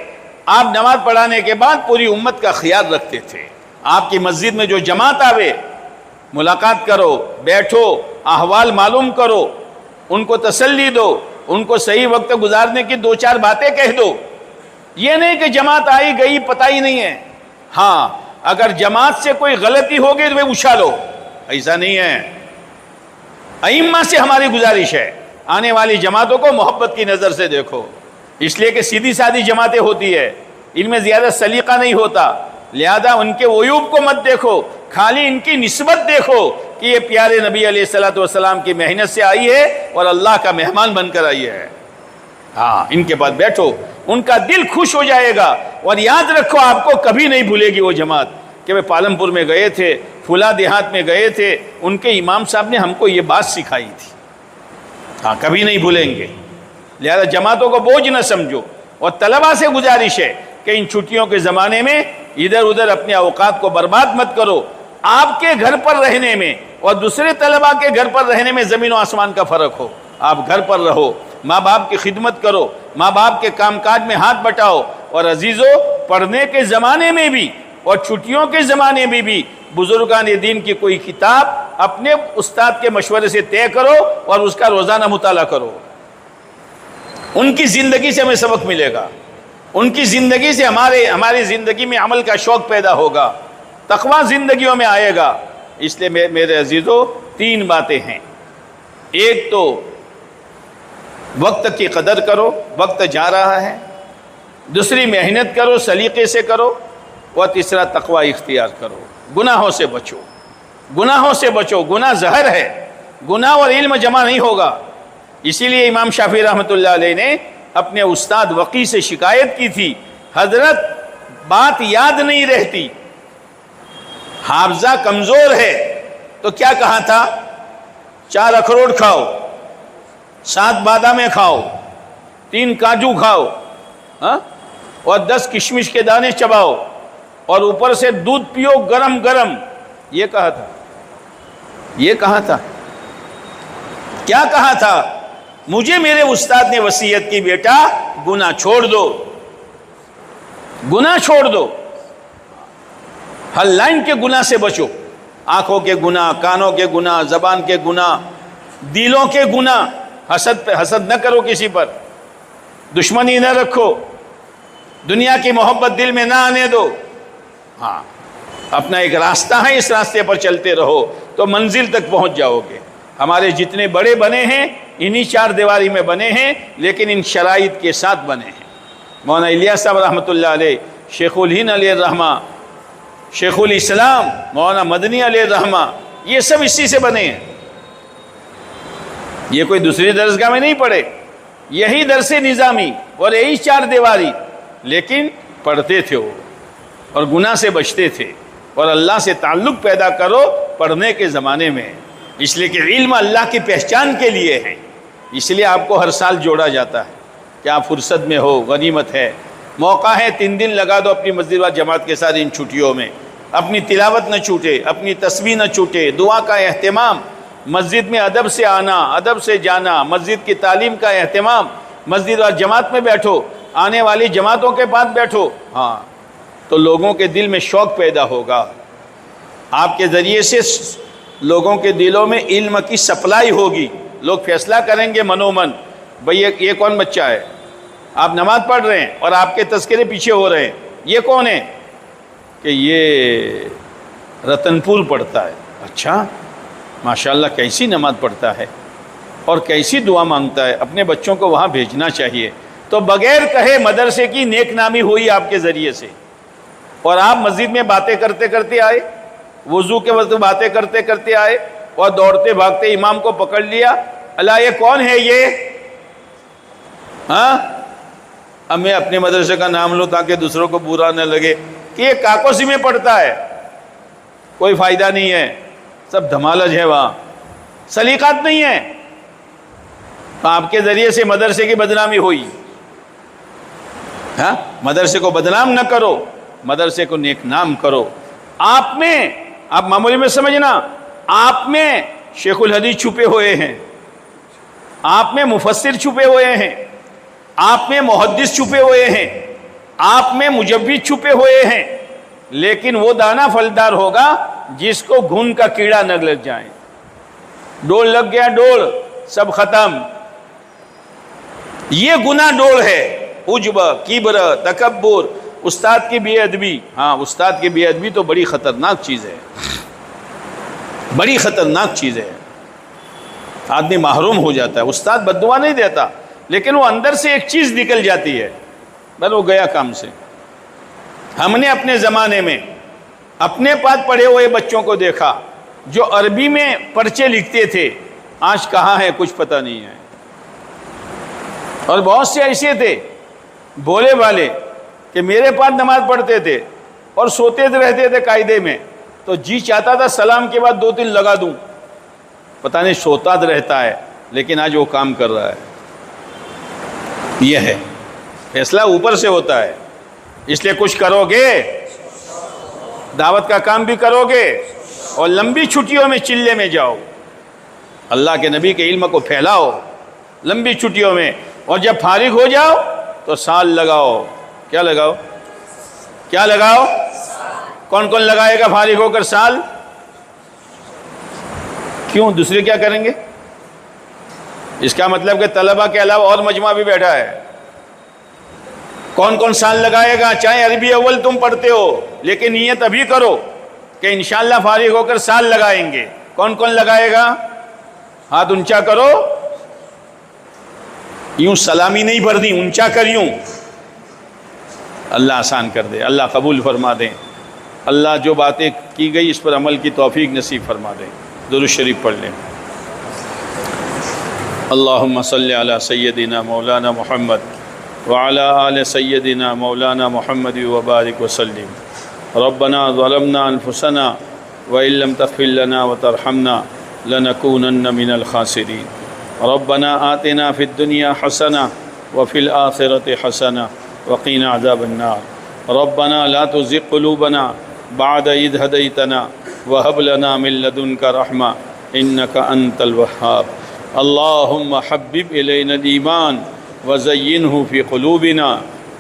آپ نماز پڑھانے کے بعد پوری امت کا خیال رکھتے تھے۔ آپ کی مسجد میں جو جماعت آوے، ملاقات کرو، بیٹھو، احوال معلوم کرو، ان کو تسلی دو، ان کو صحیح وقت گزارنے کی 2-4 باتیں کہہ دو۔ یہ نہیں کہ جماعت آئی گئی پتہ ہی نہیں ہے۔ ہاں، اگر جماعت سے کوئی غلطی ہوگی تو وہ اچھالو، ایسا نہیں ہے۔ ائمہ سے ہماری گزارش ہے، آنے والی جماعتوں کو محبت کی نظر سے دیکھو، اس لیے کہ سیدھی سادھی جماعتیں ہوتی ہے، ان میں زیادہ سلیقہ نہیں ہوتا، لہذا ان کے عیوب کو مت دیکھو، خالی ان کی نسبت دیکھو کہ یہ پیارے نبی علیہ الصلوۃ والسلام کی محنت سے آئی ہے اور اللہ کا مہمان بن کر آئی ہے۔ ہاں، ان کے پاس بیٹھو، ان کا دل خوش ہو جائے گا۔ اور یاد رکھو، آپ کو کبھی نہیں بھولے گی وہ جماعت کہ وہ پالم پور میں گئے تھے، فلاں دیہات میں گئے تھے، ان کے امام صاحب نے ہم کو یہ بات سکھائی تھی۔ ہاں، کبھی نہیں بھولیں گے۔ لہذا جماعتوں کو بوجھ نہ سمجھو۔ اور طلباء سے گزارش ہے کہ ان چھٹیوں کے زمانے میں ادھر ادھر اپنے اوقات کو برباد مت کرو۔ آپ کے گھر پر رہنے میں اور دوسرے طلباء کے گھر پر رہنے میں زمین و آسمان کا فرق ہو۔ آپ گھر پر رہو، ماں باپ کی خدمت کرو، ماں باپ کے کام کاج میں ہاتھ بٹاؤ۔ اور عزیزو، پڑھنے کے زمانے میں بھی اور چھٹیوں کے زمانے میں بھی بزرگان دین کی کوئی کتاب اپنے استاد کے مشورے سے طے کرو اور اس کا روزانہ مطالعہ کرو۔ ان کی زندگی سے ہمیں سبق ملے گا، ان کی زندگی سے ہماری زندگی میں عمل کا شوق پیدا ہوگا، تقویٰ زندگیوں میں آئے گا۔ اس لیے میرے عزیزو، 3 باتیں ہیں۔ ایک تو وقت کی قدر کرو، وقت جا رہا ہے۔ دوسری، محنت کرو، سلیقے سے کرو۔ اور تیسرا، تقویٰ اختیار کرو، گناہوں سے بچو، گناہوں سے بچو۔ گناہ زہر ہے، گناہ اور علم جمع نہیں ہوگا۔ اسی لیے امام شافعی رحمۃ اللہ علیہ نے اپنے استاد وقی سے شکایت کی تھی، حضرت بات یاد نہیں رہتی، حافظہ کمزور ہے۔ تو کیا کہا تھا؟ 4 اخروٹ کھاؤ، 7 بادامیں کھاؤ، 3 کاجو کھاؤ، اور 10 کشمش کے دانے چباؤ، اور اوپر سے دودھ پیو گرم گرم۔ یہ کہا تھا، یہ کہا تھا، کیا کہا تھا؟ مجھے میرے استاد نے وصیت کی، بیٹا گناہ چھوڑ دو، گناہ چھوڑ دو، ہر لائن کے گناہ سے بچو، آنکھوں کے گناہ، کانوں کے گناہ، زبان کے گناہ، دلوں کے گناہ۔ حسد نہ کرو کسی پر، دشمنی نہ رکھو، دنیا کی محبت دل میں نہ آنے دو. ہاں اپنا ایک راستہ ہے، اس راستے پر چلتے رہو تو منزل تک پہنچ جاؤ گے. ہمارے جتنے بڑے بنے ہیں انہی چار دیواری میں بنے ہیں، لیکن ان شرائط کے ساتھ بنے ہیں. مولانا الیاس صاحب رحمۃ اللہ علیہ، شیخ الہند علیہ الرحمہ، شیخ الاسلام مولانا مدنی علیہ الرحمہ، یہ سب اسی سے بنے ہیں. یہ کوئی دوسری درسگاہ میں نہیں پڑھے، یہی درس نظامی اور یہی چار دیواری، لیکن پڑھتے تھے وہ اور گناہ سے بچتے تھے اور اللہ سے تعلق پیدا کرو پڑھنے کے زمانے میں. اس لیے کہ علم اللہ کی پہچان کے لیے ہے، اس لیے آپ کو ہر سال جوڑا جاتا ہے کہ آپ فرصت میں ہو، غنیمت ہے، موقع ہے، 3 دن لگا دو اپنی مسجد و جماعت کے ساتھ ان چھٹیوں میں. اپنی تلاوت نہ چھوٹے، اپنی تسبیح نہ چھوٹے، دعا کا اہتمام، مسجد میں ادب سے آنا، ادب سے جانا، مسجد کی تعلیم کا اہتمام، مسجد و جماعت میں بیٹھو، آنے والی جماعتوں کے پاس بیٹھو. ہاں تو لوگوں کے دل میں شوق پیدا ہوگا، آپ کے ذریعے سے لوگوں کے دلوں میں علم کی سپلائی ہوگی. لوگ فیصلہ کریں گے منومن، بھئی یہ کون بچہ ہے، آپ نماز پڑھ رہے ہیں اور آپ کے تذکرے پیچھے ہو رہے ہیں، یہ کون ہے؟ کہ یہ رتن پور پڑھتا ہے. اچھا ماشاءاللہ کیسی نماز پڑھتا ہے اور کیسی دعا مانگتا ہے، اپنے بچوں کو وہاں بھیجنا چاہیے. تو بغیر کہے مدرسے کی نیک نامی ہوئی آپ کے ذریعے سے، اور آپ مسجد میں باتیں کرتے کرتے آئے، وضو کے وقت باتیں کرتے کرتے آئے اور دوڑتے بھاگتے امام کو پکڑ لیا، اللہ یہ کون ہے یہ؟ ہاں اب میں اپنے مدرسے کا نام لوں تاکہ دوسروں کو برا نہ لگے کہ یہ کاکوسی میں پڑھتا ہے. کوئی فائدہ نہیں ہے، سب دھمالج ہے، وہاں سلیقات نہیں ہے. تو آپ کے ذریعے سے مدرسے کی بدنامی ہوئی. ہاں مدرسے کو بدنام نہ کرو، مدرسے کو نیک نام کرو. آپ میں، آپ معمولی میں سمجھنا، آپ میں شیخ الحدیث چھپے ہوئے ہیں، آپ میں مفسر چھپے ہوئے ہیں، آپ میں محدث چھپے ہوئے ہیں، آپ میں مجوید چھپے ہوئے ہیں، لیکن وہ دانہ پھلدار ہوگا جس کو گھن کا کیڑا نہ لگ جائے. ڈول لگ گیا، ڈول سب ختم. یہ گناہ ڈول ہے، عجب، کبر، تکبر، استاد کی بے ادبی. ہاں استاد کی بے ادبی تو بڑی خطرناک چیز ہے، بڑی خطرناک چیز ہے. آدمی محروم ہو جاتا ہے. استاد بد دعا نہیں دیتا، لیکن وہ اندر سے ایک چیز نکل جاتی ہے، بس وہ گیا کام سے. ہم نے اپنے زمانے میں اپنے پاس پڑھے ہوئے بچوں کو دیکھا جو عربی میں پرچے لکھتے تھے، آج کہاں ہے کچھ پتہ نہیں ہے. اور بہت سے ایسے تھے بولے والے کہ میرے پاس نماز پڑھتے تھے اور سوتے رہتے تھے قاعدے میں، تو جی چاہتا تھا سلام کے بعد 2-3 لگا دوں. پتہ نہیں سوتا رہتا ہے لیکن آج وہ کام کر رہا ہے. یہ ہے فیصلہ اوپر سے ہوتا ہے. اس لیے کچھ کرو گے، دعوت کا کام بھی کرو گے اور لمبی چھٹیوں میں چلے میں جاؤ، اللہ کے نبی کے علم کو پھیلاؤ لمبی چھٹیوں میں، اور جب فارغ ہو جاؤ تو سال لگاؤ. کیا لگاؤ؟ کیا لگاؤ؟ کون کون لگائے گا فارغ ہو کر سال؟ کیوں دوسرے کیا کریں گے؟ اس کا مطلب کہ طلبہ کے علاوہ اور مجمع بھی بیٹھا ہے. کون کون سال لگائے گا؟ چاہے عربی اول تم پڑھتے ہو، لیکن نیت ابھی کرو کہ انشاءاللہ فارغ ہو کر سال لگائیں گے. کون کون لگائے گا؟ ہاتھ اونچا کرو. یوں سلامی نہیں بھرنی، اونچا کر یوں. اللہ آسان کر دے، اللہ قبول فرما دیں. اللہ جو باتیں کی گئی اس پر عمل کی توفیق نصیب فرما دیں. درود شریف پڑھ لیں. اللہم صلی علی سیدنا مولانا محمد وعلی آل سیدنا مولانا محمد وبارک وسلم. ربنا ظلمنا انفسنا وإن لم تغفر لنا وترحمنا لنكونن من الخاسرین. ربنا آتنا فی الدنیا حسنہ وفی الآخرة حسنہ وقنا عذاب النار. ربنا لا تزغ قلوبنا بعد إذ هديتنا وهب لنا من لدنك رحمة إنك أنت الوهاب. اللهم حبب إلينا الإيمان وزينه في قلوبنا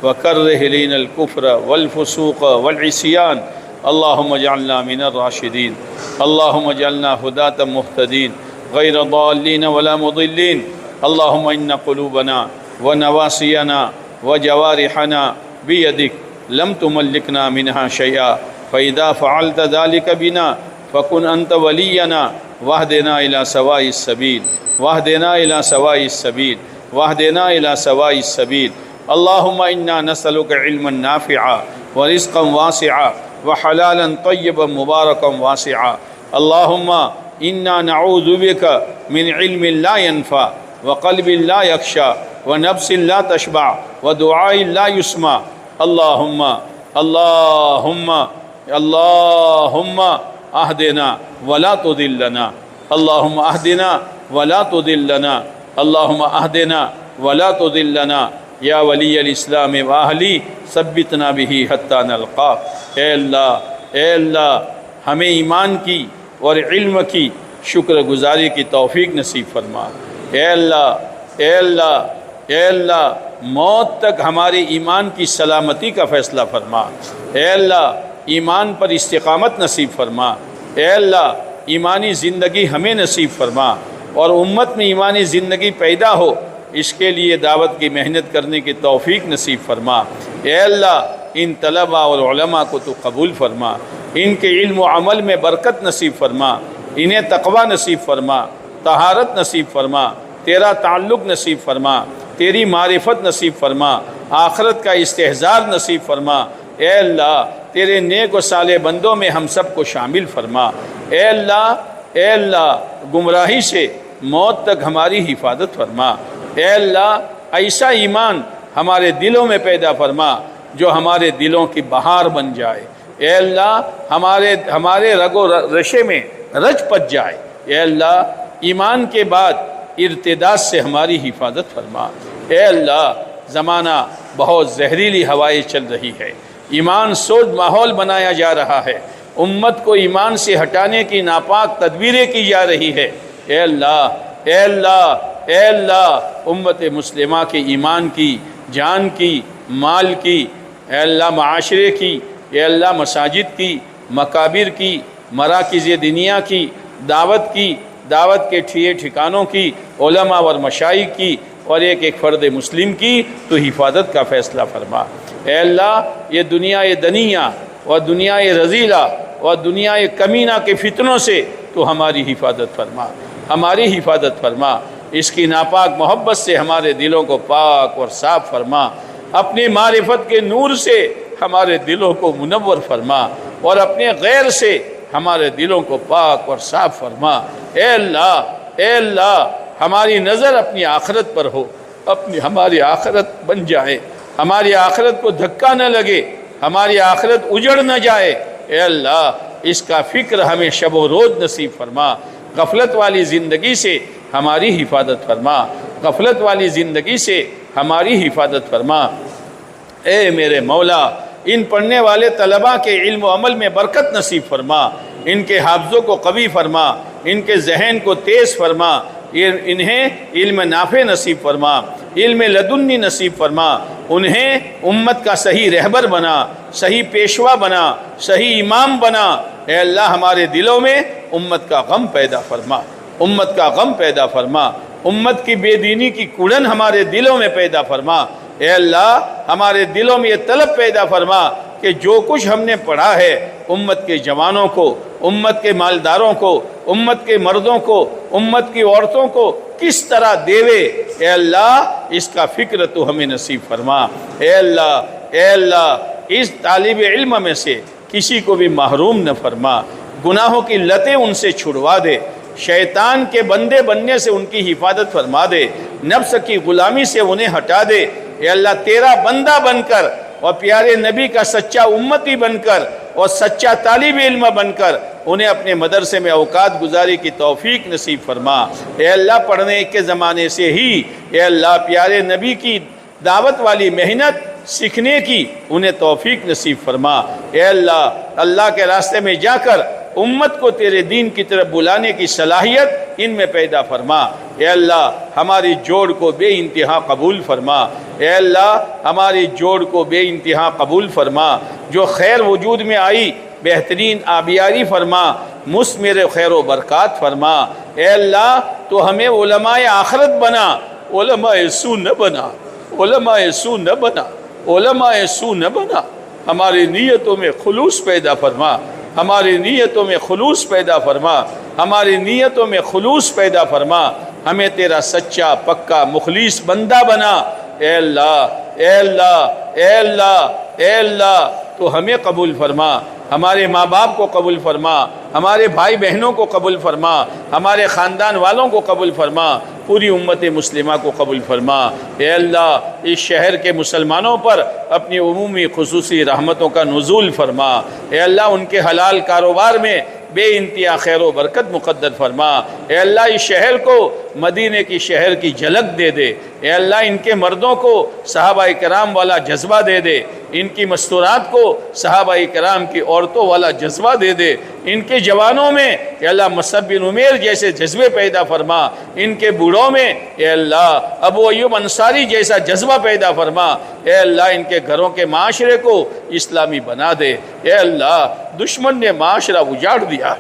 وكره إلينا الكفر والفسوق والعصيان. اللهم اجعلنا من الراشدين. اللهم اجعلنا هداة مهتدين غير ضالين ولا مضلين. اللهم إن قلوبنا ونواسينا وجوارحنا بيدك لم تملكنا منها شيئا فإذا فعلت ذلك بنا فكن أنت ولينا واهدنا إلى سواء السبيل واهدنا إلى سواء السبيل واهدنا إلى سواء السبيل اللهم إنا نسألك علما نافعا ورزقا واسعا وحلالا طيبا مباركا واسعا اللهم إنا نعوذ بك من علم لا ينفع وقلب لا يخشى ونفس لا تشبع ودعاء لا يسمع اللهم اهدنا ولا تضلنا اللهم اهدنا ولا تضلنا اللهم اهدنا ولا تضلنا یا ولی الاسلام واہلی ثبتنا به حتی نلقاک۔ اے اللہ ہمیں ایمان کی اور علم کی شکر گزاری کی توفیق نصیب فرما۔ اے اللہ موت تک ہمارے ایمان کی سلامتی کا فیصلہ فرما۔ اے اللہ ایمان پر استقامت نصیب فرما۔ اے اللہ ایمانی زندگی ہمیں نصیب فرما اور امت میں ایمانی زندگی پیدا ہو، اس کے لیے دعوت کی محنت کرنے کی توفیق نصیب فرما۔ اے اللہ ان طلباء اور علماء کو تو قبول فرما، ان کے علم و عمل میں برکت نصیب فرما، انہیں تقوی نصیب فرما، طہارت نصیب فرما، تیرا تعلق نصیب فرما، تیری معرفت نصیب فرما، آخرت کا استحضار نصیب فرما۔ اے اللہ تیرے نیک و صالح بندوں میں ہم سب کو شامل فرما۔ اے اللہ گمراہی سے موت تک ہماری حفاظت فرما۔ اے اللہ ایسا ایمان ہمارے دلوں میں پیدا فرما جو ہمارے دلوں کی بہار بن جائے۔ اے اللہ ہمارے رگ و رشے میں رچ پچ جائے۔ اے اللہ ایمان کے بعد ارتداد سے ہماری حفاظت فرما۔ اے اللہ زمانہ بہت زہریلی ہوائیں چل رہی ہے، ایمان سوز ماحول بنایا جا رہا ہے، امت کو ایمان سے ہٹانے کی ناپاک تدبیریں کی جا رہی ہے۔ اے اللہ امت مسلمہ کے ایمان کی، جان کی، مال کی، اے اللہ معاشرے کی، اے اللہ مساجد کی، مقابر کی، مراکز دنیا کی، دعوت کے ٹھکانوں کی، علماء اور مشائخ کی اور ایک فرد مسلم کی تو حفاظت کا فیصلہ فرما۔ اے اللہ یہ دنیا دنیا اور دنیا رذیلہ اور دنیا کمینہ کے فتنوں سے تو ہماری حفاظت فرما، اس کی ناپاک محبت سے ہمارے دلوں کو پاک اور صاف فرما، اپنی معرفت کے نور سے ہمارے دلوں کو منور فرما اور اپنے غیر سے ہمارے دلوں کو پاک اور صاف فرما۔ اے اللہ ہماری نظر اپنی آخرت پر ہو، ہماری آخرت بن جائے، ہماری آخرت کو دھکا نہ لگے، ہماری آخرت اجڑ نہ جائے۔ اے اللہ اس کا فکر ہمیں شب و روز نصیب فرما، غفلت والی زندگی سے ہماری حفاظت فرما، غفلت والی زندگی سے ہماری حفاظت فرما۔ اے میرے مولا ان پڑھنے والے طلباء کے علم و عمل میں برکت نصیب فرما، ان کے حافظوں کو قوی فرما، ان کے ذہن کو تیز فرما، انہیں علم نافع نصیب فرما، علم لدنی نصیب فرما، انہیں امت کا صحیح رہبر بنا، صحیح پیشوا بنا، صحیح امام بنا۔ اے اللہ ہمارے دلوں میں امت کا غم پیدا فرما، امت کا غم پیدا فرما، امت کی بے دینی کی کڑن ہمارے دلوں میں پیدا فرما۔ اے اللہ ہمارے دلوں میں یہ طلب پیدا فرما کہ جو کچھ ہم نے پڑھا ہے امت کے جوانوں کو، امت کے مالداروں کو، امت کے مردوں کو، امت کی عورتوں کو کس طرح دیوے۔ اے اللہ اس کا فکر تو ہمیں نصیب فرما۔ اے اللہ اس طالب علم میں سے کسی کو بھی محروم نہ فرما، گناہوں کی لتیں ان سے چھڑوا دے، شیطان کے بندے بننے سے ان کی حفاظت فرما دے، نفس کی غلامی سے انہیں ہٹا دے۔ اے اللہ تیرا بندہ بن کر اور پیارے نبی کا سچا امتی بن کر اور سچا طالب علم بن کر انہیں اپنے مدرسے میں اوقات گزاری کی توفیق نصیب فرما۔ اے اللہ پڑھنے کے زمانے سے ہی اے اللہ پیارے نبی کی دعوت والی محنت سیکھنے کی انہیں توفیق نصیب فرما۔ اے اللہ کے راستے میں جا کر امت کو تیرے دین کی طرف بلانے کی صلاحیت ان میں پیدا فرما۔ اے اللہ ہماری جوڑ کو بے انتہا قبول فرما۔ اے اللہ ہماری جوڑ کو بے انتہا قبول فرما، جو خیر وجود میں آئی بہترین آبیاری فرما، مثمر خیر و برکات فرما۔ اے اللہ تو ہمیں علماء آخرت بنا، علماء سو نہ بنا، علماء سو نہ بنا، علماء سو نہ بنا۔ ہماری نیتوں میں خلوص پیدا فرما، ہماری نیتوں میں خلوص پیدا فرما، ہماری نیتوں میں خلوص پیدا فرما، ہمیں تیرا سچا پکا مخلص بندہ بنا۔ اے اللہ، اے اللہ، اے اللہ، اے اللہ، تو ہمیں قبول فرما، ہمارے ماں باپ کو قبول فرما، ہمارے بھائی بہنوں کو قبول فرما، ہمارے خاندان والوں کو قبول فرما، پوری امت مسلمہ کو قبول فرما۔ اے اللہ، اس شہر کے مسلمانوں پر اپنی عمومی خصوصی رحمتوں کا نزول فرما۔ اے اللہ، ان کے حلال کاروبار میں بے انتہا خیر و برکت مقدر فرما۔ اے اللہ، اس شہر کو مدینے کی شہر کی جھلک دے دے۔ اے اللہ، ان کے مردوں کو صحابہ کرام والا جذبہ دے دے، ان کی مستورات کو صحابہ کرام کی عورتوں والا جذبہ دے دے، ان کے جوانوں میں اے اللہ مصعب بن عمیر جیسے جذبے پیدا فرما، ان کے بوڑھوں میں اے اللہ ابو ایوب انصاری جیسا جذبہ پیدا فرما۔ اے اللہ، ان کے گھروں کے معاشرے کو اسلامی بنا دے۔ اے اللہ، دشمن نے معاشرہ اجاڑ دیا،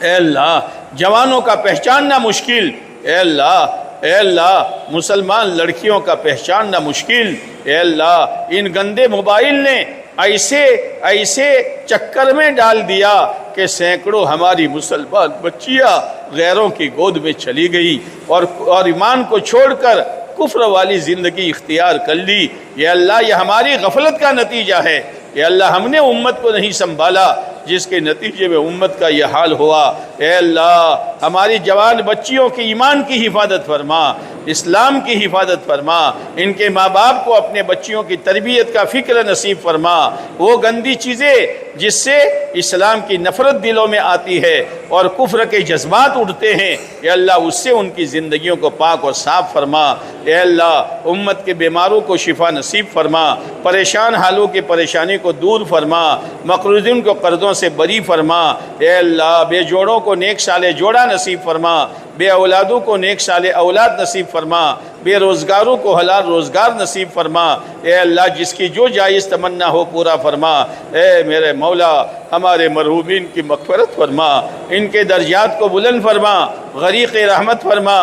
اے اللہ جوانوں کا پہچاننا مشکل، اے اللہ، اے اللہ مسلمان لڑکیوں کا پہچاننا مشکل، اے اللہ ان گندے موبائل نے ایسے چکر میں ڈال دیا کہ سینکڑوں ہماری مسلمان بچیاں غیروں کی گود میں چلی گئی اور ایمان کو چھوڑ کر کفر والی زندگی اختیار کر لی۔ یہ اللہ، یہ ہماری غفلت کا نتیجہ ہے۔ یہ اللہ، ہم نے امت کو نہیں سنبھالا، جس کے نتیجے میں امت کا یہ حال ہوا۔ اے اللہ، ہماری جوان بچیوں کی ایمان کی حفاظت فرما، اسلام کی حفاظت فرما، ان کے ماں باپ کو اپنے بچیوں کی تربیت کا فکر نصیب فرما۔ وہ گندی چیزیں جس سے اسلام کی نفرت دلوں میں آتی ہے اور کفر کے جذبات اٹھتے ہیں، اے اللہ اس سے ان کی زندگیوں کو پاک اور صاف فرما۔ اے اللہ، امت کے بیماروں کو شفا نصیب فرما، پریشان حالوں کی پریشانی کو دور فرما، مقروضین کو قرضوں سے بری فرما۔ اے اللہ، بے جوڑوں کو نیک سال جوڑا نصیب فرما، بے اولادوں کو نیک سال اولاد نصیب فرما، بے روزگاروں کو حلال روزگار نصیب فرما۔ اے اللہ، جس کی جو جائز تمنا ہو پورا فرما۔ اے میرے مولا، ہمارے مرحومین کی مغفرت فرما، ان کے درجات کو بلند فرما، غریق رحمت فرما،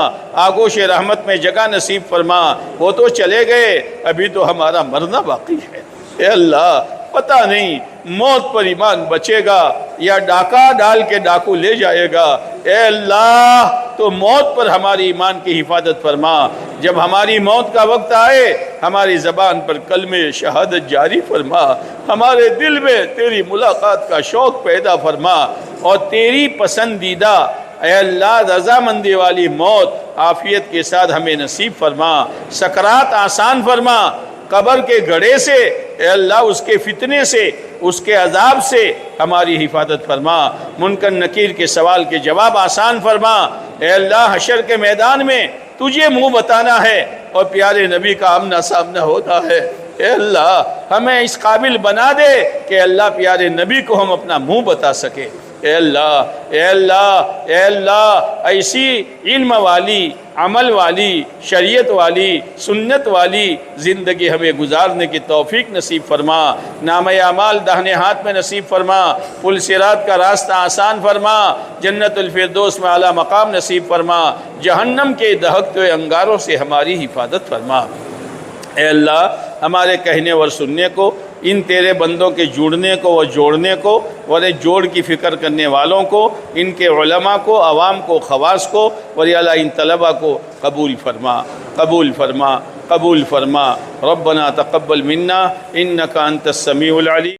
آگوش رحمت میں جگہ نصیب فرما۔ وہ تو چلے گئے، ابھی تو ہمارا مرنا باقی ہے۔ اے اللہ، پتہ نہیں موت پر ایمان بچے گا یا ڈاکہ ڈال کے ڈاکو لے جائے گا۔ اے اللہ، تو موت پر ہماری ایمان کی حفاظت فرما۔ جب ہماری موت کا وقت آئے، ہماری زبان پر کلمہ شہادت جاری فرما، ہمارے دل میں تیری ملاقات کا شوق پیدا فرما، اور تیری پسندیدہ اے اللہ رضامندی والی موت عافیت کے ساتھ ہمیں نصیب فرما۔ سکرات آسان فرما، قبر کے گڑھے سے اے اللہ اس کے فتنے سے، اس کے عذاب سے ہماری حفاظت فرما۔ منکر نکیر کے سوال کے جواب آسان فرما۔ اے اللہ، حشر کے میدان میں تجھے منہ بتانا ہے اور پیارے نبی کا آمنا سامنا ہوتا ہے۔ اے اللہ، ہمیں اس قابل بنا دے کہ اللہ پیارے نبی کو ہم اپنا منہ بتا سکے۔ اے اللہ، اے اللہ، اے اللہ، ایسی علم والی، عمل والی، شریعت والی، سنت والی زندگی ہمیں گزارنے کی توفیق نصیب فرما۔ نامہ اعمال داہنے ہاتھ میں نصیب فرما، پل صراط کا راستہ آسان فرما، جنت الفردوس میں اعلیٰ مقام نصیب فرما، جہنم کے دہکتے ہوئے انگاروں سے ہماری حفاظت فرما۔ اے اللہ، ہمارے کہنے اور سننے کو، ان تیرے بندوں کے جڑنے کو اور جوڑنے کو اور جوڑ کی فکر کرنے والوں کو، ان کے علماء کو، عوام کو، خواص کو اور یا اللہ ان طلباء کو قبول فرما، قبول فرما، قبول فرما۔ ربنا تقبل منا انک انت السمیع العلیم۔